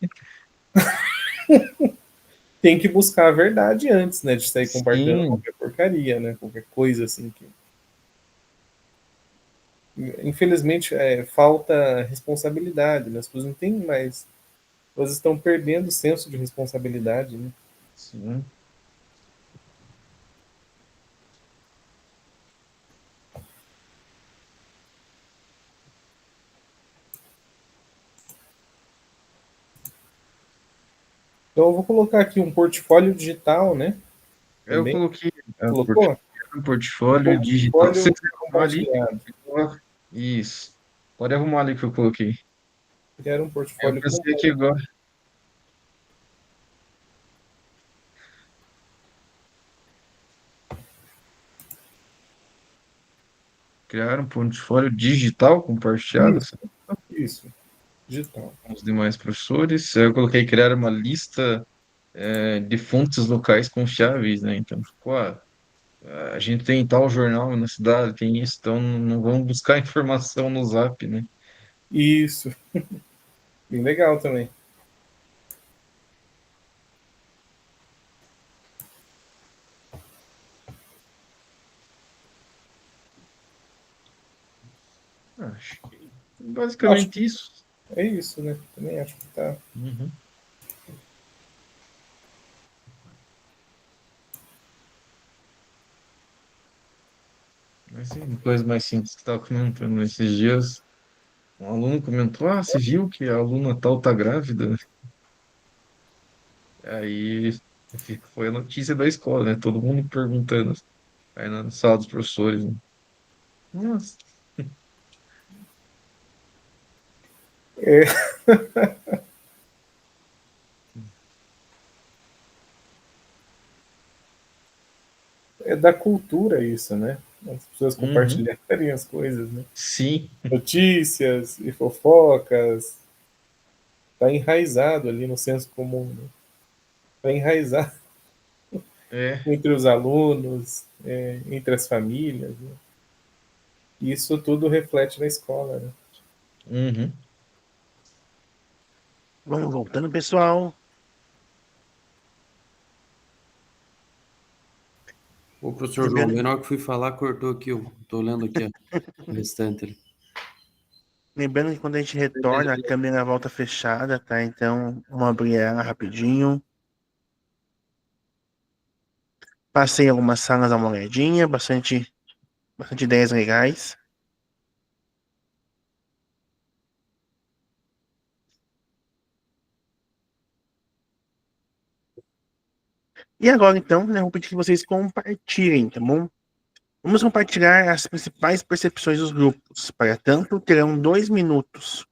Tem que buscar a verdade antes, né? De sair compartilhando Sim, qualquer porcaria, né? Qualquer coisa assim que. Infelizmente, falta responsabilidade, né? As pessoas não têm mais. Elas estão perdendo o senso de responsabilidade, né? sim. Então, eu vou colocar aqui um portfólio digital, né? Eu Também. coloquei Colocou? um portfólio digital. Se Portfólio você quiser arrumar ali, compartilhado. isso. Pode arrumar ali que eu coloquei. Criar um Eu portfólio pensei aqui compartilhado. agora. Criar um portfólio digital compartilhado Isso, isso. Digital. com os demais professores. Eu coloquei criar uma lista de fontes locais confiáveis, né? Então, ficou, a gente tem tal jornal na cidade, tem isso, então não vamos buscar informação no Zap, né? Isso. Bem legal também. Acho que Acho basicamente que isso. é isso, né? Também acho que tá. Uhum. Mas sim, coisa mais simples que estava comentando esses dias. Um aluno comentou: Ah, você viu que a aluna tal tá grávida? Aí foi a notícia da escola, né? Todo mundo perguntando aí na sala dos professores, né? Nossa, É, é da cultura isso, né? As pessoas uhum. compartilharem as coisas, né? Sim, Notícias e fofocas. Tá enraizado ali no senso comum, né? Tá enraizado é. entre os alunos, entre as famílias, né? E isso tudo reflete na escola, né? Uhum. Vamos voltando, pessoal. O professor João, Lembrando, bem na hora que fui falar, cortou aqui, eu tô olhando aqui, ó, o restante ali. lembrando que quando a gente retorna, a câmera volta fechada, tá? Então, vamos abrir ela rapidinho. Passei em algumas salas a uma olhadinha, bastante ideias legais. E agora, então, né, vou pedir que vocês compartilhem, tá bom? Vamos compartilhar as principais percepções dos grupos. Para tanto, terão 2 minutos.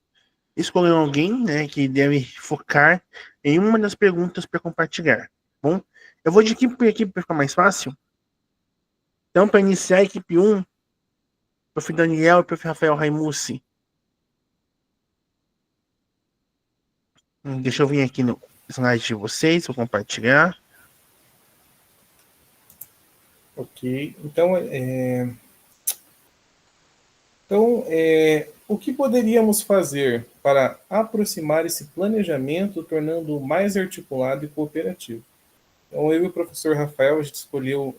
Escolham alguém, né, que deve focar em uma das perguntas para compartilhar, tá bom? Eu vou de equipe por equipe para ficar mais fácil. Então, para iniciar a equipe 1, Prof. Daniel e Prof. Rafael Raimucci. Deixa eu vir aqui no slide de vocês, vou compartilhar. Ok. Então, o que poderíamos fazer para aproximar esse planejamento, tornando-o mais articulado e cooperativo? Então, eu e o professor Rafael, a gente escolheu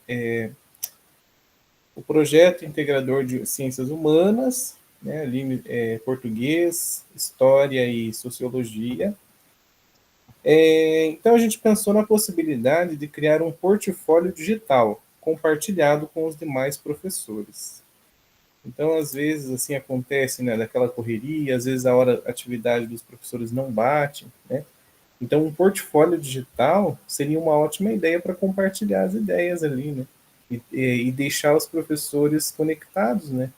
o projeto integrador de ciências humanas, né, ali, português, história e sociologia. Então, a gente pensou na possibilidade de criar um portfólio digital compartilhado com os demais professores. Então, às vezes, assim acontece, né, daquela correria, às vezes a atividade dos professores não bate, né? Então, um portfólio digital seria uma ótima ideia para compartilhar as ideias ali, né? E deixar os professores conectados, né?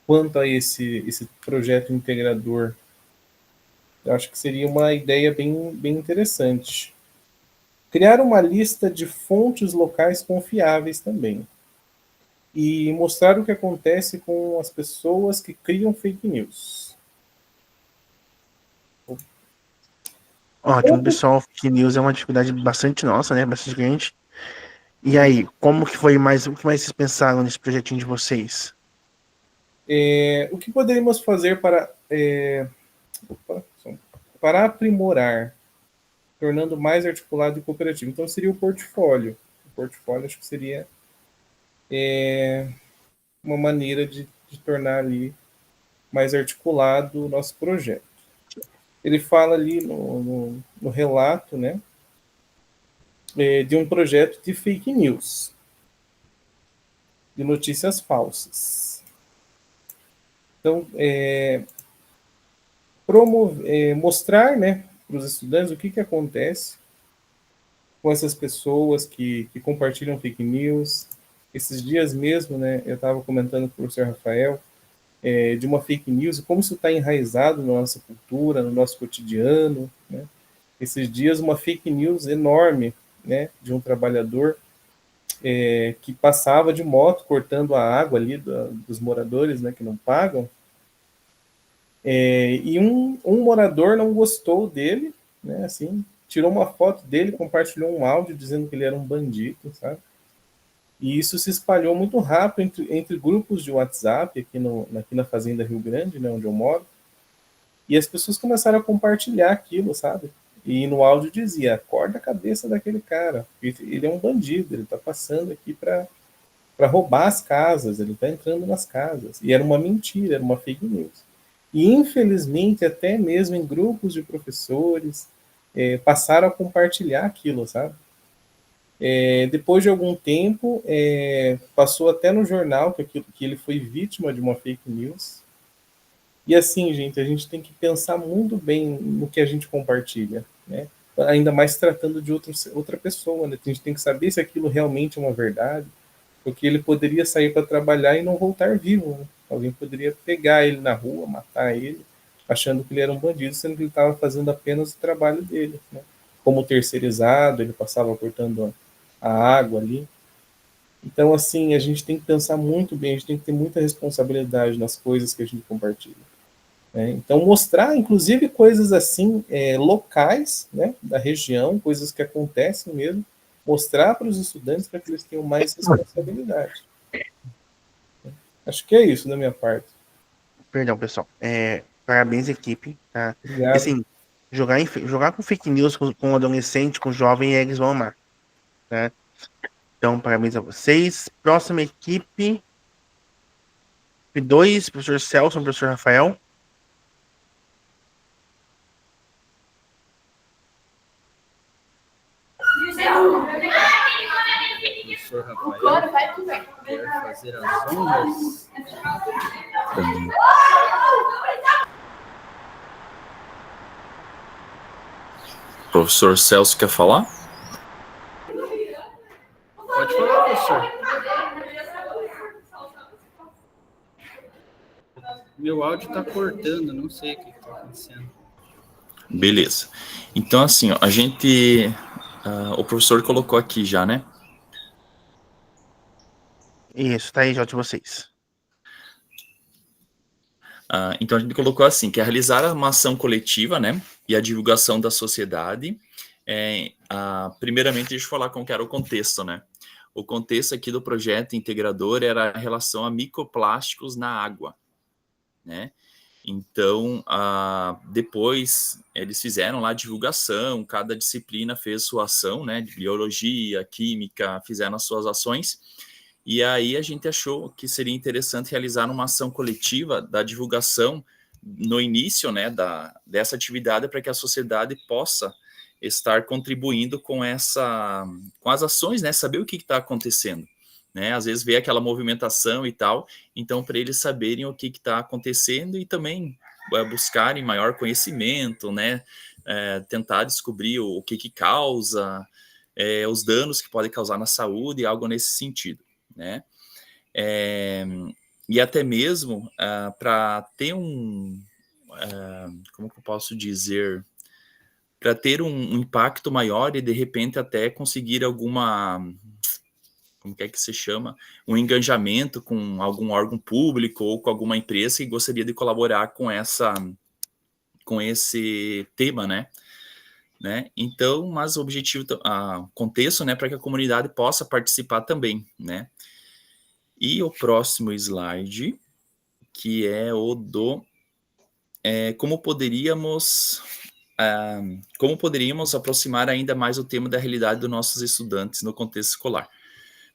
Quanto a esse projeto integrador Eu acho que seria uma ideia bem interessante. Criar uma lista de fontes locais confiáveis também. E mostrar o que acontece com as pessoas que criam fake news. Ótimo, pessoal. Fake news é uma dificuldade bastante nossa, né? Bastante grande. E aí, como que foi mais, o que mais vocês pensaram nesse projetinho de vocês? O que poderíamos fazer para aprimorar, tornando mais articulado e cooperativo? Então, seria o portfólio. O portfólio, acho que seria uma maneira de tornar ali mais articulado o nosso projeto. Ele fala ali no relato, né, de um projeto de fake news, de notícias falsas. Então, mostrar, né, para os estudantes o que acontece com essas pessoas que compartilham fake news. Esses dias mesmo, né, eu estava comentando com o professor Rafael de uma fake news, como isso está enraizado na nossa cultura, no nosso cotidiano, né? Esses dias, uma fake news enorme, né, de um trabalhador que passava de moto cortando a água ali dos moradores, né, que não pagam, e um morador não gostou dele, né, assim, tirou uma foto dele, compartilhou um áudio dizendo que ele era um bandido, sabe? E isso se espalhou muito rápido entre grupos de WhatsApp aqui na Fazenda Rio Grande, né, onde eu moro, e as pessoas começaram a compartilhar aquilo, sabe? E no áudio dizia, acorda a cabeça daquele cara, ele é um bandido, ele está passando aqui para roubar as casas, ele está entrando nas casas. E era uma mentira, era uma fake news. E infelizmente, até mesmo em grupos de professores, passaram a compartilhar aquilo, sabe? Depois de algum tempo, passou até no jornal que ele foi vítima de uma fake news. E assim, gente, a gente tem que pensar muito bem no que a gente compartilha, né? Ainda mais tratando de outra pessoa, né? A gente tem que saber se aquilo realmente é uma verdade, porque ele poderia sair para trabalhar e não voltar vivo, né? Alguém poderia pegar ele na rua, matar ele, achando que ele era um bandido, sendo que ele estava fazendo apenas o trabalho dele, né? Como terceirizado, ele passava cortando a água ali. Então, assim, a gente tem que pensar muito bem, a gente tem que ter muita responsabilidade nas coisas que a gente compartilha. Então, mostrar, inclusive, coisas assim, locais, né, da região, coisas que acontecem mesmo, mostrar para os estudantes para que eles tenham mais responsabilidade. Acho que é isso da minha parte. Perdão, pessoal. Parabéns, equipe. Tá? E, Obrigado. assim, jogar com fake news com adolescente, com jovem, eles vão amar. Né? Então, parabéns a vocês. Próxima equipe. P2, professor Celso, professor Rafael. Professor Rafael, quer fazer as honras? Professor Celso quer falar? Pode falar, professor. Meu áudio está cortando, não sei o que está acontecendo. Beleza. Então, assim, ó, a gente... o professor colocou aqui já, né? Isso, tá aí já de vocês. Então, a gente colocou assim, que é realizar uma ação coletiva, né? E a divulgação da sociedade. Primeiramente, deixa eu falar como que era o contexto, né? O contexto aqui do projeto integrador era a relação a microplásticos na água, né? Então, depois eles fizeram lá a divulgação, cada disciplina fez sua ação, né? De biologia, química, fizeram as suas ações. E aí a gente achou que seria interessante realizar uma ação coletiva da divulgação no início, né, dessa atividade para que a sociedade possa estar contribuindo com as ações, né, saber o que está acontecendo, né, às vezes vê aquela movimentação e tal, então para eles saberem o que está acontecendo e também buscarem maior conhecimento, né, tentar descobrir o que causa, os danos que pode causar na saúde, algo nesse sentido, né, e até mesmo para ter como que eu posso dizer, para ter um impacto maior e de repente até conseguir alguma, como que se chama, um engajamento com algum órgão público ou com alguma empresa que gostaria de colaborar com esse tema, né? Então, mas o objetivo, contexto, né, para que a comunidade possa participar também, né? E o próximo slide, que é o do como poderíamos aproximar ainda mais o tema da realidade dos nossos estudantes no contexto escolar.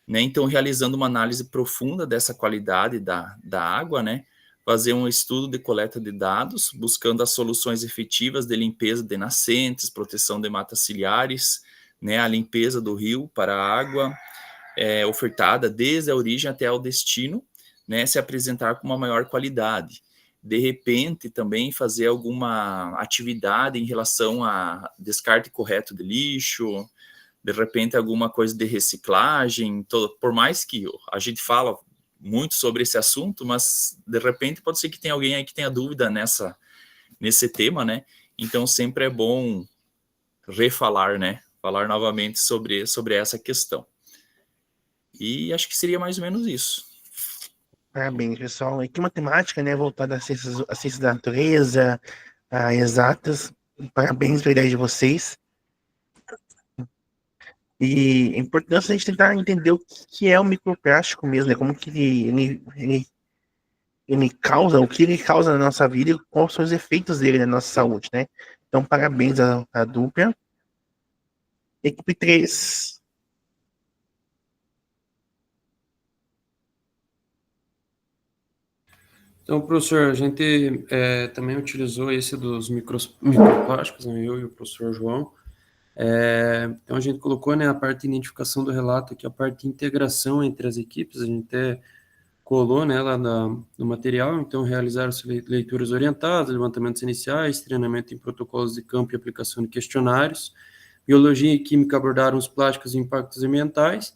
Né? Então, realizando uma análise profunda dessa qualidade da água, né? Fazer um estudo de coleta de dados, buscando as soluções efetivas de limpeza de nascentes, proteção de matas ciliares, né? A limpeza do rio para a água ofertada desde a origem até ao destino, né? Se apresentar com uma maior qualidade. De repente, também fazer alguma atividade em relação a descarte correto de lixo, de repente alguma coisa de reciclagem, por mais que a gente fala muito sobre esse assunto, mas de repente pode ser que tenha alguém aí que tenha dúvida nesse tema, né? Então sempre é bom refalar, né? Falar novamente sobre essa questão. E acho que seria mais ou menos isso. Parabéns, pessoal. Aqui uma temática, né, voltada às ciências da natureza, exatas. Parabéns pela ideia de vocês. E é importante a gente tentar entender o que é o microplástico mesmo, né? Como que ele causa, o que ele causa na nossa vida e quais são os efeitos dele na nossa saúde, né? Então, parabéns à dupla. Equipe 3. Então, professor, a gente também utilizou esse dos microplásticos, né, eu e o professor João. Então, a gente colocou, né, a parte de identificação do relato, aqui a parte de integração entre as equipes, a gente até colou, né, lá no material. Então, realizaram-se leituras orientadas, levantamentos iniciais, treinamento em protocolos de campo e aplicação de questionários. Biologia e química abordaram os plásticos e impactos ambientais,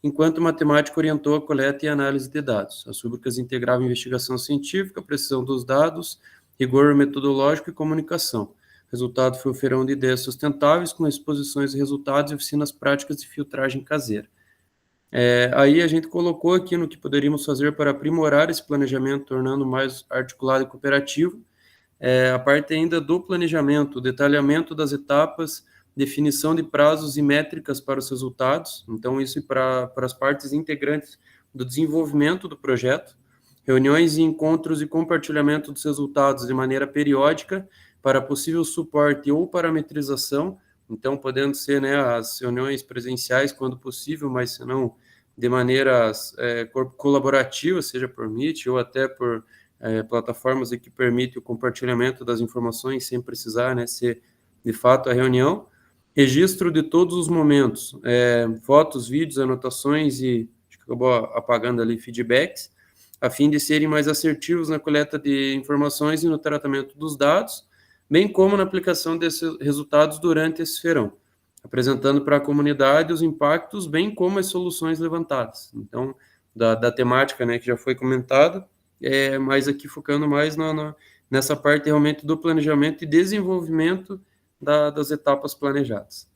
enquanto matemática orientou a coleta e análise de dados. As rubricas integravam investigação científica, precisão dos dados, rigor metodológico e comunicação. O resultado foi o feirão de ideias sustentáveis, com exposições de resultados e oficinas práticas de filtragem caseira. Aí a gente colocou aqui no que poderíamos fazer para aprimorar esse planejamento, tornando mais articulado e cooperativo. A parte ainda do planejamento, o detalhamento das etapas, definição de prazos e métricas para os resultados, então isso para as partes integrantes do desenvolvimento do projeto, reuniões e encontros e compartilhamento dos resultados de maneira periódica para possível suporte ou parametrização, então podendo ser, né, as reuniões presenciais quando possível, mas se não de maneiras colaborativas, seja por Meet ou até por plataformas que permitem o compartilhamento das informações sem precisar, né, ser de fato a reunião. Registro de todos os momentos, fotos, vídeos, anotações e, acho que acabou apagando ali, feedbacks, a fim de serem mais assertivos na coleta de informações e no tratamento dos dados, bem como na aplicação desses resultados durante esse feirão, apresentando para a comunidade os impactos, bem como as soluções levantadas. Então, da temática, né, que já foi comentada, mas aqui focando mais nessa parte realmente do planejamento e desenvolvimento das etapas planejadas.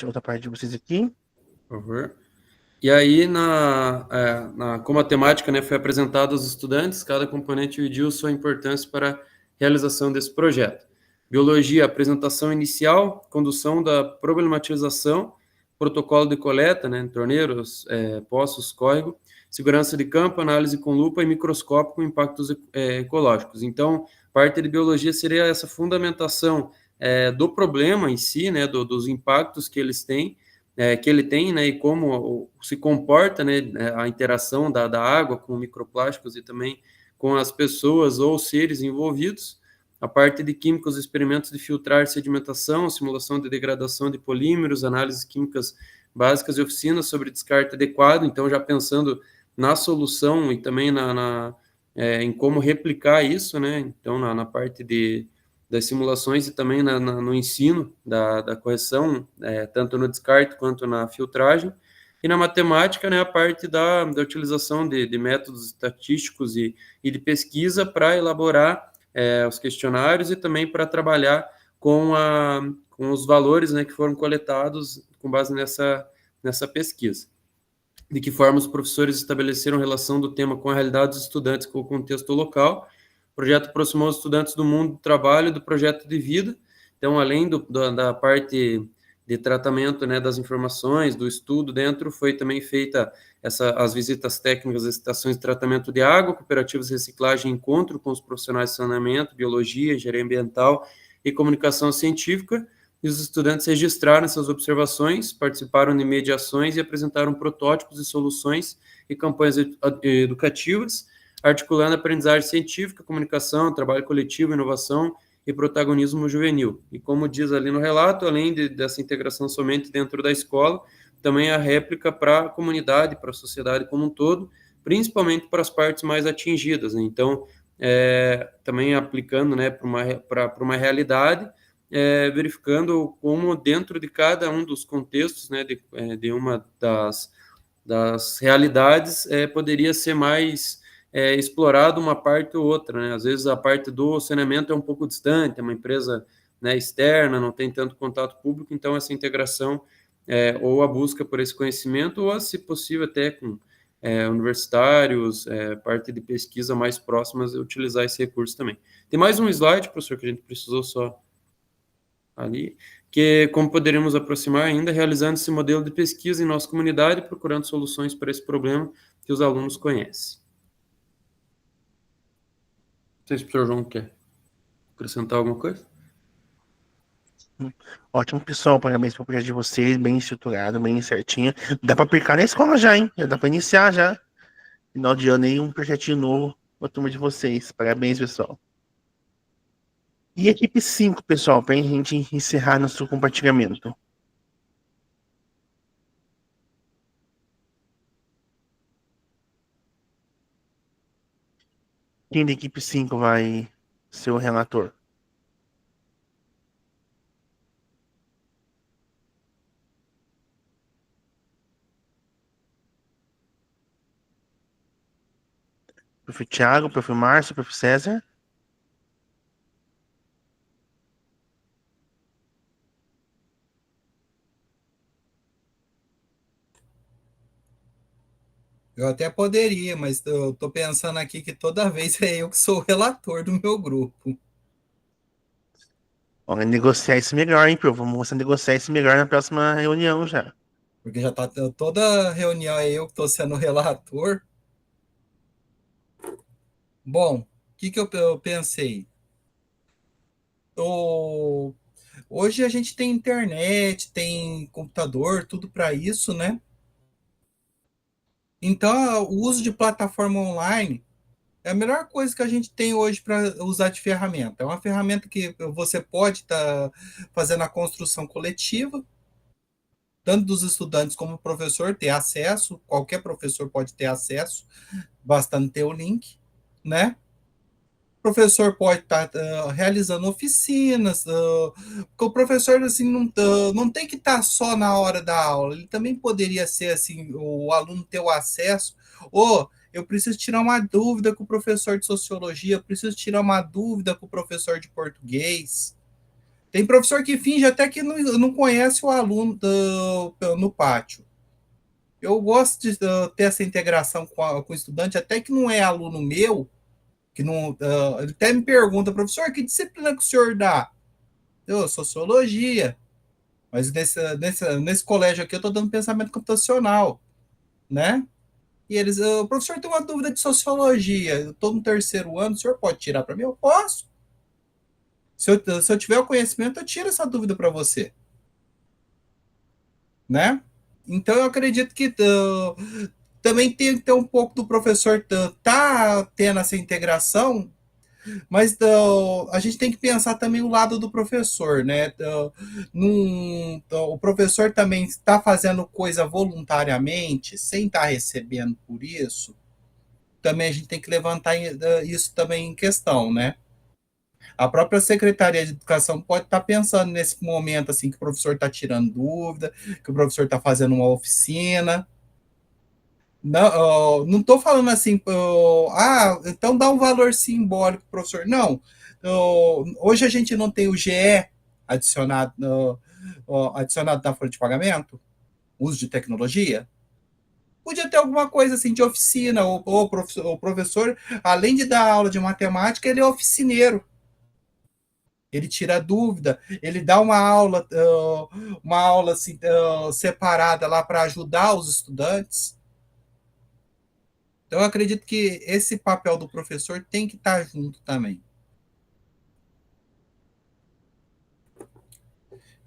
Outra parte de vocês aqui. Por favor. E aí, como a temática, né, foi apresentada aos estudantes, cada componente mediu sua importância para a realização desse projeto. Biologia, apresentação inicial, condução da problematização, protocolo de coleta, né, torneiros, poços, córrego, segurança de campo, análise com lupa e microscópio com impactos ecológicos. Então, parte de biologia seria essa fundamentação do problema em si, né, dos impactos que ele tem, né, e como se comporta, né, a interação da água com microplásticos e também com as pessoas ou seres envolvidos. A parte de químicos, experimentos de filtrar sedimentação, simulação de degradação de polímeros, análises químicas básicas e oficinas sobre descarte adequado. Então, já pensando na solução e também em como replicar isso, né? Então, na parte das simulações e também no ensino da correção, tanto no descarte quanto na filtragem. E na matemática, né, a parte da utilização de métodos estatísticos e de pesquisa para elaborar os questionários e também para trabalhar com os valores, né, que foram coletados com base nessa pesquisa. De que forma os professores estabeleceram relação do tema com a realidade dos estudantes, com o contexto local. O projeto aproximou os estudantes do mundo do trabalho e do projeto de vida. Então, além da parte de tratamento, né, das informações, do estudo dentro, foi também feita as visitas técnicas às estações de tratamento de água, cooperativas de reciclagem, encontro com os profissionais de saneamento, biologia, engenharia ambiental e comunicação científica, e os estudantes registraram essas observações, participaram de mediações e apresentaram protótipos de soluções e campanhas educativas, articulando a aprendizagem científica, comunicação, trabalho coletivo, inovação e protagonismo juvenil. E como diz ali no relato, além dessa integração somente dentro da escola, também a réplica para a comunidade, para a sociedade como um todo, principalmente para as partes mais atingidas, né? Então, também aplicando, né, para uma realidade, verificando como dentro de cada um dos contextos, né, de uma das realidades, poderia ser mais explorado uma parte ou outra, né? Às vezes a parte do saneamento é um pouco distante, é uma empresa, né, externa, não tem tanto contato público, então essa integração ou a busca por esse conhecimento, ou se possível até com universitários, parte de pesquisa mais próximas, utilizar esse recurso também. Tem mais um slide, professor, que a gente precisou só ali, que como poderíamos aproximar ainda, realizando esse modelo de pesquisa em nossa comunidade, procurando soluções para esse problema que os alunos conhecem. Não sei se o professor João quer acrescentar alguma coisa. Ótimo, pessoal. Parabéns pelo projeto de vocês, bem estruturado, bem certinho. Dá para aplicar na escola já, hein? Já dá para iniciar já. Final de ano aí, um projetinho novo com a turma de vocês. Parabéns, pessoal. E equipe 5, pessoal, para a gente encerrar nosso compartilhamento. Quem da equipe 5 vai ser o relator? Prof. Thiago, Prof. Márcio, Prof. César? Eu até poderia, mas eu tô pensando aqui que toda vez é eu que sou o relator do meu grupo. Vamos negociar isso melhor, hein, Pro? Vamos negociar isso melhor na próxima reunião já. Porque já tá toda reunião é eu que tô sendo o relator. Bom, o que eu pensei? Hoje a gente tem internet, tem computador, tudo para isso, né? Então, o uso de plataforma online é a melhor coisa que a gente tem hoje para usar de ferramenta. É uma ferramenta que você pode estar fazendo a construção coletiva, tanto dos estudantes como o professor ter acesso, qualquer professor pode ter acesso, bastando ter o link, né? O professor pode estar realizando oficinas, porque o professor assim, não tem que estar só na hora da aula, ele também poderia ser assim, o aluno ter o acesso, ou eu preciso tirar uma dúvida com o professor de sociologia, eu preciso tirar uma dúvida com o professor de português. Tem professor que finge até que não conhece o aluno no pátio. Eu gosto de ter essa integração com o estudante, até que não é aluno meu, que não, ele até me pergunta, professor, que disciplina que o senhor dá? Eu, sociologia. Mas nesse colégio aqui eu estou dando pensamento computacional, né? E eles, o professor tem uma dúvida de sociologia, eu estou no terceiro ano, o senhor pode tirar para mim? Eu posso. Se eu tiver o conhecimento, eu tiro essa dúvida para você. Né? Então eu acredito que também tem que ter um pouco do professor tá tendo essa integração, mas a gente tem que pensar também o lado do professor, né? O professor também está fazendo coisa voluntariamente, sem estar recebendo por isso. Também a gente tem que levantar isso também em questão, né? A própria Secretaria de Educação pode estar pensando nesse momento assim que o professor está tirando dúvida, que o professor está fazendo uma oficina. Não estou falando assim, então dá um valor simbólico, professor. Não. Hoje a gente não tem o GE adicionado, adicionado na folha de pagamento, uso de tecnologia. Podia ter alguma coisa assim de oficina, ou o professor, além de dar aula de matemática, ele é oficineiro. Ele tira dúvida, ele dá uma aula assim, separada lá para ajudar os estudantes. Então, eu acredito que esse papel do professor tem que estar junto também.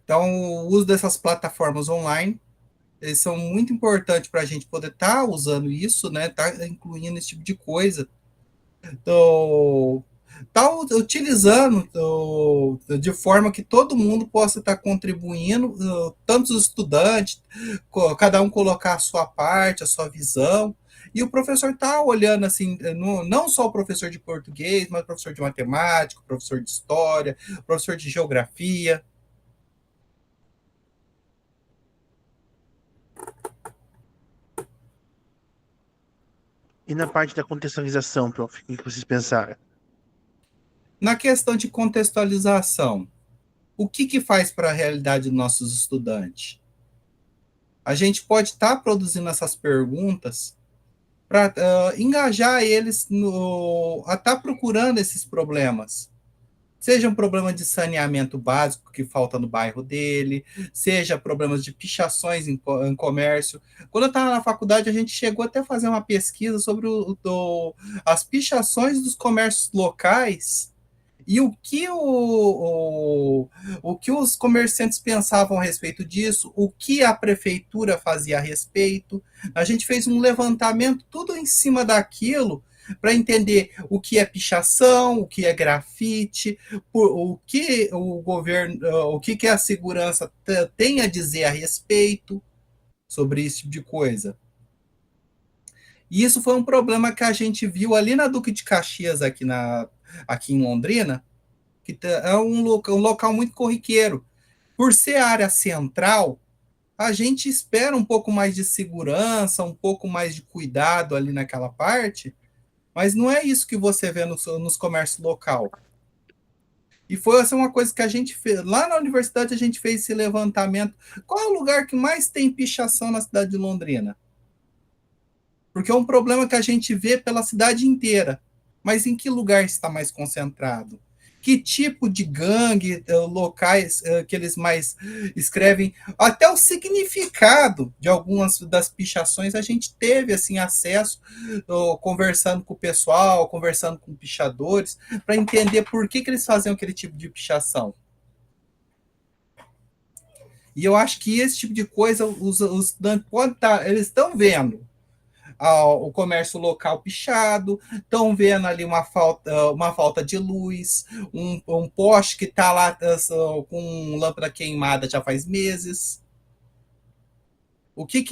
Então, o uso dessas plataformas online, eles são muito importantes para a gente poder estar usando isso, né? Estar incluindo esse tipo de coisa. Então, tá utilizando de forma que todo mundo possa estar contribuindo, tanto os estudantes, cada um colocar a sua parte, a sua visão, e o professor está olhando assim, não só o professor de português, mas o professor de matemática, o professor de história, o professor de geografia. E na parte da contextualização, prof, o que vocês pensaram? Na questão de contextualização, o que faz para a realidade dos nossos estudantes? A gente pode estar produzindo essas perguntas para engajar eles a estar procurando esses problemas. Seja um problema de saneamento básico que falta no bairro dele, seja problemas de pichações em comércio. Quando eu estava na faculdade, a gente chegou até a fazer uma pesquisa sobre as pichações dos comércios locais e o que os comerciantes pensavam a respeito disso, o que a prefeitura fazia a respeito. A gente fez um levantamento tudo em cima daquilo para entender o que é pichação, o que é grafite, o que o governo, o que a segurança tem a dizer a respeito sobre esse tipo de coisa. E isso foi um problema que a gente viu ali na Duque de Caxias, aqui em Londrina, que é um local muito corriqueiro. Por ser área central, a gente espera um pouco mais de segurança, um pouco mais de cuidado ali naquela parte, mas não é isso que você vê nos comércios local. E foi assim, uma coisa que a gente fez. Lá na universidade a gente fez esse levantamento. Qual é o lugar que mais tem pichação na cidade de Londrina? Porque é um problema que a gente vê pela cidade inteira. Mas em que lugar está mais concentrado? Que tipo de gangue, locais que eles mais escrevem? Até o significado de algumas das pichações a gente teve assim acesso, conversando com o pessoal, conversando com pichadores, para entender por que eles faziam aquele tipo de pichação. E eu acho que esse tipo de coisa os estudantes podem estar, eles estão vendo o comércio local pichado, estão vendo ali uma falta de luz, um poste que está lá com lâmpada queimada já faz meses. O que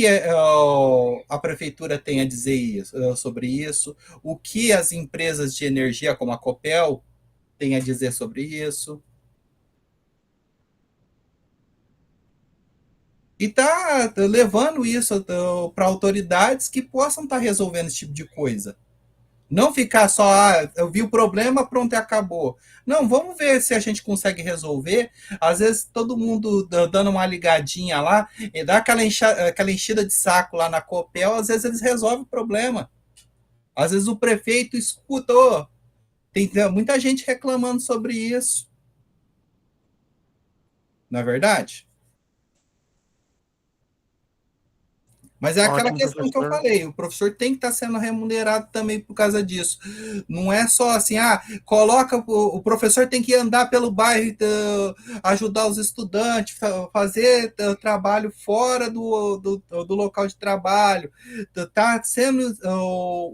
a prefeitura tem a dizer sobre isso? O que as empresas de energia, como a Copel, têm a dizer sobre isso? E está levando isso para autoridades que possam estar resolvendo esse tipo de coisa. Não ficar só, eu vi o problema, pronto, e acabou. Não, vamos ver se a gente consegue resolver. Às vezes, todo mundo dando uma ligadinha lá, e dá aquela enchida de saco lá na Copel, às vezes eles resolvem o problema. Às vezes o prefeito escuta, tem muita gente reclamando sobre isso. Não é verdade? Mas é aquela questão que eu falei, o professor tem que estar sendo remunerado também por causa disso. Não é só assim, coloca, o professor tem que andar pelo bairro, ajudar os estudantes, fazer trabalho fora do local de trabalho, está sendo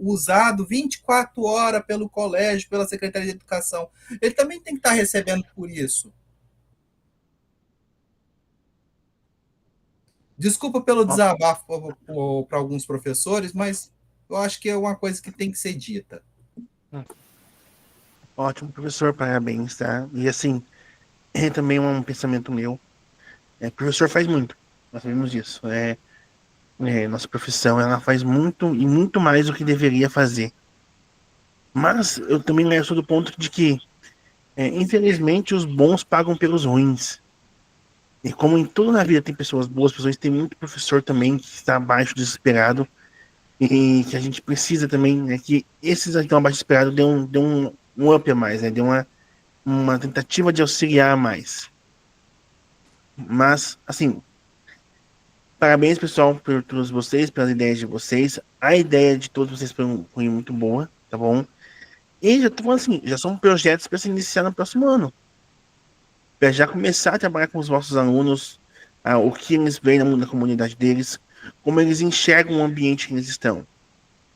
usado 24 horas pelo colégio, pela Secretaria de Educação. Ele também tem que estar recebendo por isso. Desculpa pelo desabafo para alguns professores, mas eu acho que é uma coisa que tem que ser dita. Ótimo, professor, parabéns, tá? E assim, é também um pensamento meu. Professor faz muito, nós sabemos disso. Nossa profissão, ela faz muito e muito mais do que deveria fazer. Mas eu também sou do ponto de que, infelizmente, os bons pagam pelos ruins. E como em tudo na vida tem pessoas boas, pessoas tem muito professor também que está abaixo desesperado e que a gente precisa também, né, que esses que estão abaixo desesperado dê um up a mais, né, dê uma tentativa de auxiliar a mais. Mas, assim, parabéns, pessoal, por todos vocês, pelas ideias de vocês. A ideia de todos vocês foi muito boa, tá bom? E já tô falando assim, já são projetos para se iniciar no próximo ano. Para já começar a trabalhar com os vossos alunos, o que eles veem na comunidade deles, como eles enxergam o ambiente que eles estão.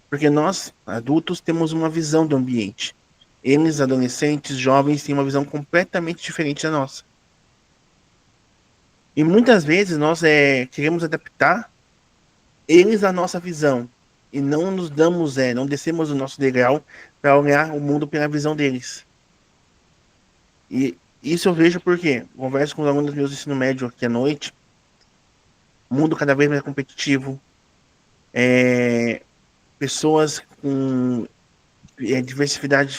Porque nós, adultos, temos uma visão do ambiente. Eles, adolescentes, jovens, têm uma visão completamente diferente da nossa. E muitas vezes nós queremos adaptar eles à nossa visão. E não nos damos, não descemos o nosso degrau para olhar o mundo pela visão deles. E isso eu vejo porque converso com os alunos meus do ensino médio aqui à noite. Mundo cada vez mais competitivo. Pessoas com diversidade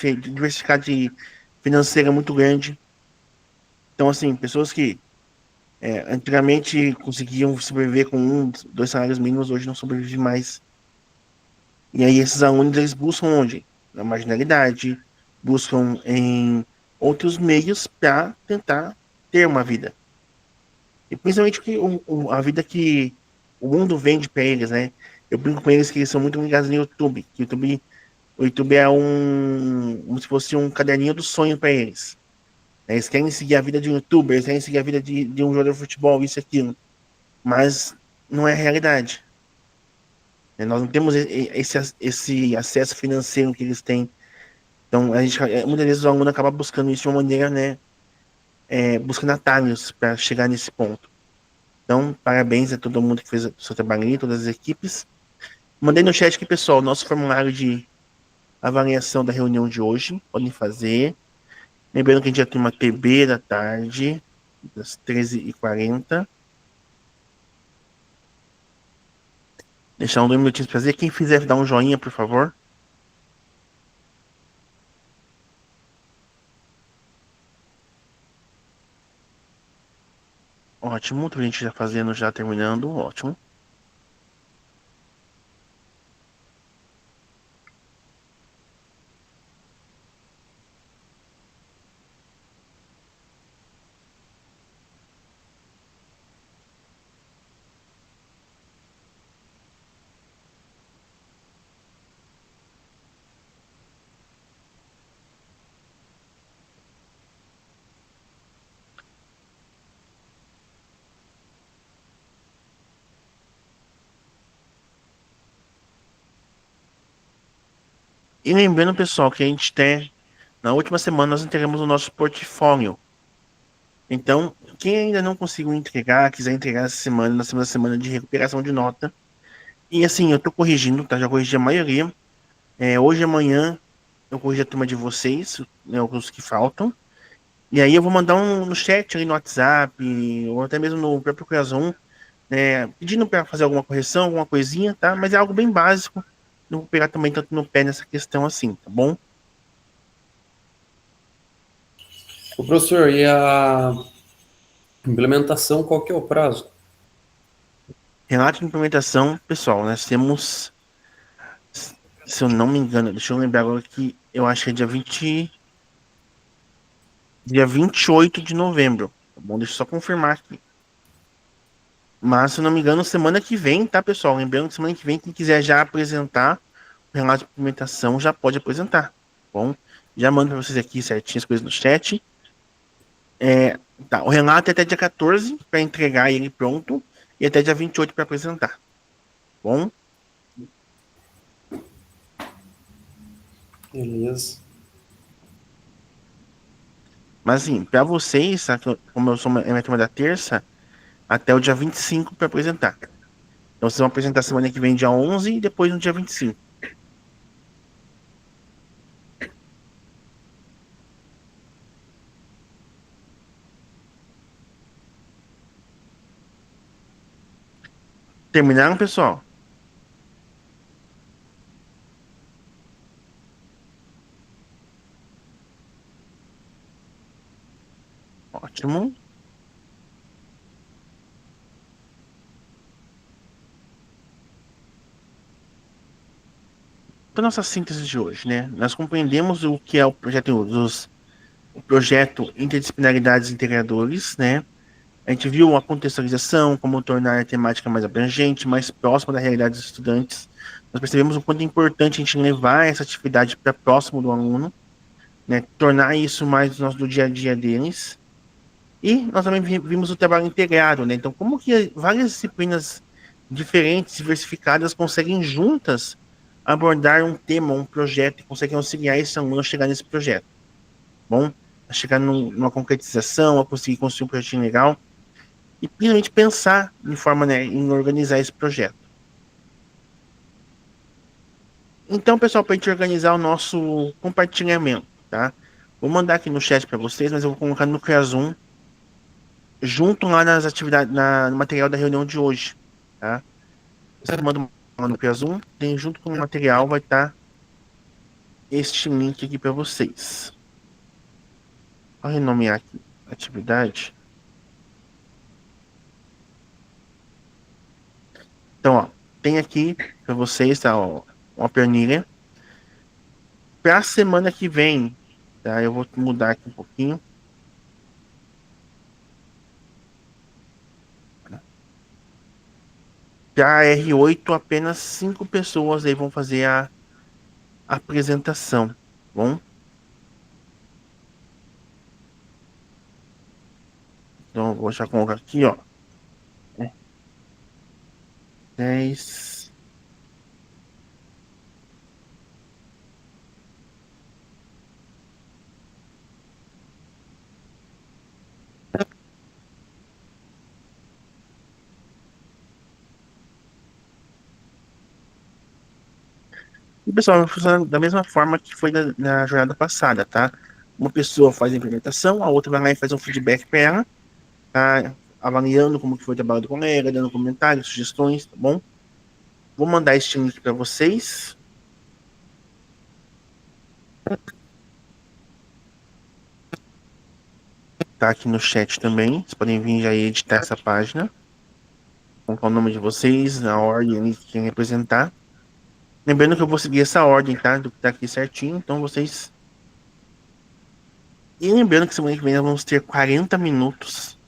financeira muito grande. Então, assim, pessoas que antigamente conseguiam sobreviver com 2 salários mínimos, hoje não sobrevivem mais. E aí esses alunos, eles buscam onde? Na marginalidade, buscam em outros meios para tentar ter uma vida. E principalmente a vida que o mundo vende para eles, né? Eu brinco com eles que eles são muito ligados no YouTube. Que o YouTube é como se fosse um caderninho do sonho para eles. Eles querem seguir a vida de um youtuber, eles querem seguir a vida de um jogador de futebol, isso e aquilo. Mas não é a realidade. Nós não temos esse acesso financeiro que eles têm. Então, muitas vezes o aluno acaba buscando isso de uma maneira, né? Buscando atalhos para chegar nesse ponto. Então, parabéns a todo mundo que fez o seu trabalho aí, todas as equipes. Mandei no chat aqui, pessoal, nosso formulário de avaliação da reunião de hoje. Podem fazer. Lembrando que a gente já tem uma TB da tarde, das 13h40. Deixar 2 minutinhos para fazer. Quem fizer, dar um joinha, por favor. Ótimo, a gente já fazendo, já terminando, ótimo. E lembrando, pessoal, que a gente tem, na última semana, nós entregamos o nosso portfólio. Então, quem ainda não conseguiu entregar, quiser entregar essa semana, na segunda semana de recuperação de nota. E assim, eu tô corrigindo, tá? Já corrigi a maioria. Hoje e amanhã eu corrigi a turma de vocês, né, os que faltam. E aí eu vou mandar no chat ali no WhatsApp, ou até mesmo no próprio Curazon, né, pedindo para fazer alguma correção, alguma coisinha, tá? Mas é algo bem básico. Não vou pegar também tanto no pé nessa questão assim, tá bom? Ô, professor, e a implementação, qual que é o prazo? Relato de implementação, pessoal, nós temos, se eu não me engano, deixa eu lembrar agora que eu acho que é dia 28 de novembro, tá bom? Deixa eu só confirmar aqui. Mas, se eu não me engano, semana que vem, tá, pessoal? Lembrando que semana que vem, quem quiser já apresentar o relato de implementação, já pode apresentar, tá bom? Já mando para vocês aqui certinho as coisas no chat. Tá, o relato é até dia 14 para entregar ele pronto e até dia 28 para apresentar, tá bom? Beleza. Mas, assim, para vocês, tá, como eu sou minha turma da terça, até o dia 25 para apresentar. Então, vocês vão apresentar semana que vem, dia 11, e depois no dia 25. Terminaram, pessoal? Ótimo. Para nossa síntese de hoje, né? Nós compreendemos o que é o projeto Interdisciplinaridades Integradores, né? A gente viu a contextualização, como tornar a temática mais abrangente, mais próxima da realidade dos estudantes. Nós percebemos o quanto é importante a gente levar essa atividade para próximo do aluno, né? Tornar isso mais do dia a dia deles. E nós também vimos o trabalho integrado, né? Então, como que várias disciplinas diferentes, diversificadas, conseguem juntas abordar um tema, um projeto, e conseguem auxiliar esse aluno a chegar nesse projeto. Bom, a chegar numa concretização, a conseguir construir um projetinho legal, e principalmente pensar em forma, né, em organizar esse projeto. Então, pessoal, para a gente organizar o nosso compartilhamento, tá? Vou mandar aqui no chat para vocês, mas eu vou colocar no Classroom junto lá nas atividades, no material da reunião de hoje, tá? Você manda no Classroom, tem junto com o material vai estar este link aqui para vocês. Vou renomear aqui atividade. Então, ó, tem aqui para vocês, tá, ó, uma planilha. Para a semana que vem, tá? Eu vou mudar aqui um pouquinho. Para a R8, apenas 5 pessoas aí vão fazer a apresentação, tá bom? Então, eu vou já colocar aqui, ó. 10. E, pessoal, funciona da mesma forma que foi na jornada passada, tá? Uma pessoa faz a implementação, a outra vai lá e faz um feedback para ela, tá? Avaliando como que foi o trabalho do colega, dando comentários, sugestões, tá bom? Vou mandar este link para vocês. Tá aqui no chat também. Vocês podem vir já editar essa página. Colocar o nome de vocês, a ordem que querem representar. Lembrando que eu vou seguir essa ordem, tá? Do que tá aqui certinho. Então vocês. E lembrando que semana que vem nós vamos ter 40 minutos.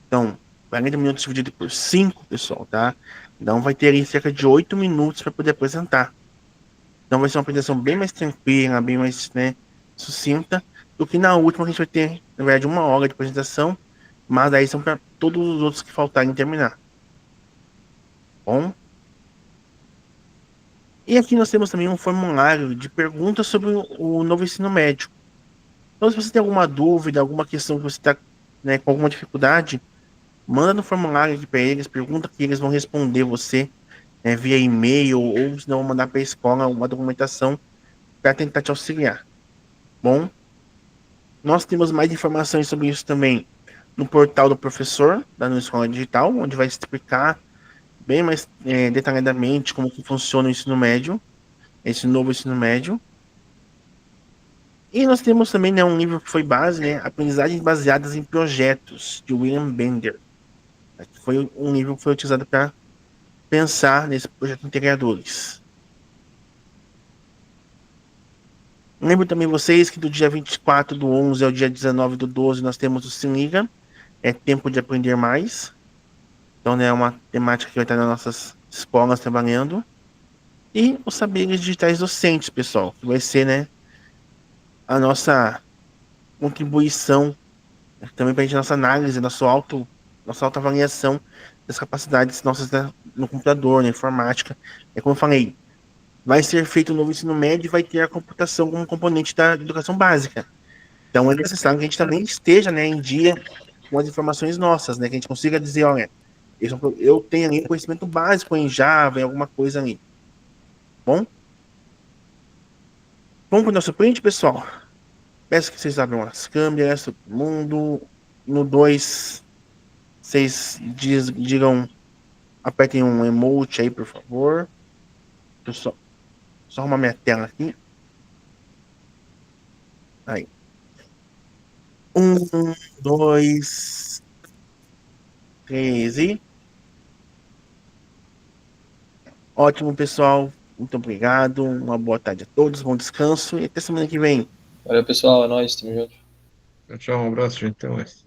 Então, 40 minutos dividido por 5, pessoal, tá? Então vai ter aí cerca de 8 minutos para poder apresentar. Então vai ser uma apresentação bem mais tranquila, bem mais, né, sucinta, do que na última que a gente vai ter, na verdade, 1 hora de apresentação, mas aí são para todos os outros que faltarem terminar. Bom? E aqui nós temos também um formulário de perguntas sobre o novo ensino médio. Então, se você tem alguma dúvida, alguma questão que você está, né, com alguma dificuldade, manda no formulário aqui para eles, pergunta que eles vão responder você, né, via e-mail, ou se não, mandar para a escola uma documentação para tentar te auxiliar. Bom, nós temos mais informações sobre isso também no portal do professor, da Escola Digital, onde vai explicar bem mais detalhadamente como que funciona o ensino médio, esse novo ensino médio. E nós temos também, né, um livro que foi base, né, Aprendizagens Baseadas em Projetos, de William Bender. Que foi um livro que foi utilizado para pensar nesse projeto Integradores. Lembro também vocês que do dia 24 do 11 ao dia 19 do 12 nós temos o Se Liga, é Tempo de Aprender Mais. Então, né, é uma temática que vai estar nas nossas escolas trabalhando. E os saberes digitais docentes, pessoal, que vai ser, né, a nossa contribuição também para a gente, nossa análise, nossa autoavaliação das capacidades nossas no computador, na informática. É como eu falei, vai ser feito um novo ensino médio e vai ter a computação como componente da educação básica. Então é necessário que a gente também esteja, né, em dia com as informações nossas, né, que a gente consiga dizer, olha, eu tenho ali conhecimento básico em Java, em alguma coisa ali. Bom? Vamos para o nosso print, pessoal? Peço que vocês abram as câmeras, todo mundo. No 2, vocês digam Apertem um emote aí, por favor. Deixa eu só arrumar minha tela aqui. Aí. 1, 2, 3 e... Ótimo, pessoal. Muito obrigado. Uma boa tarde a todos. Bom descanso e até semana que vem. Valeu, pessoal. É nóis. Tamo junto. Tchau, um abraço, gente. Até mais.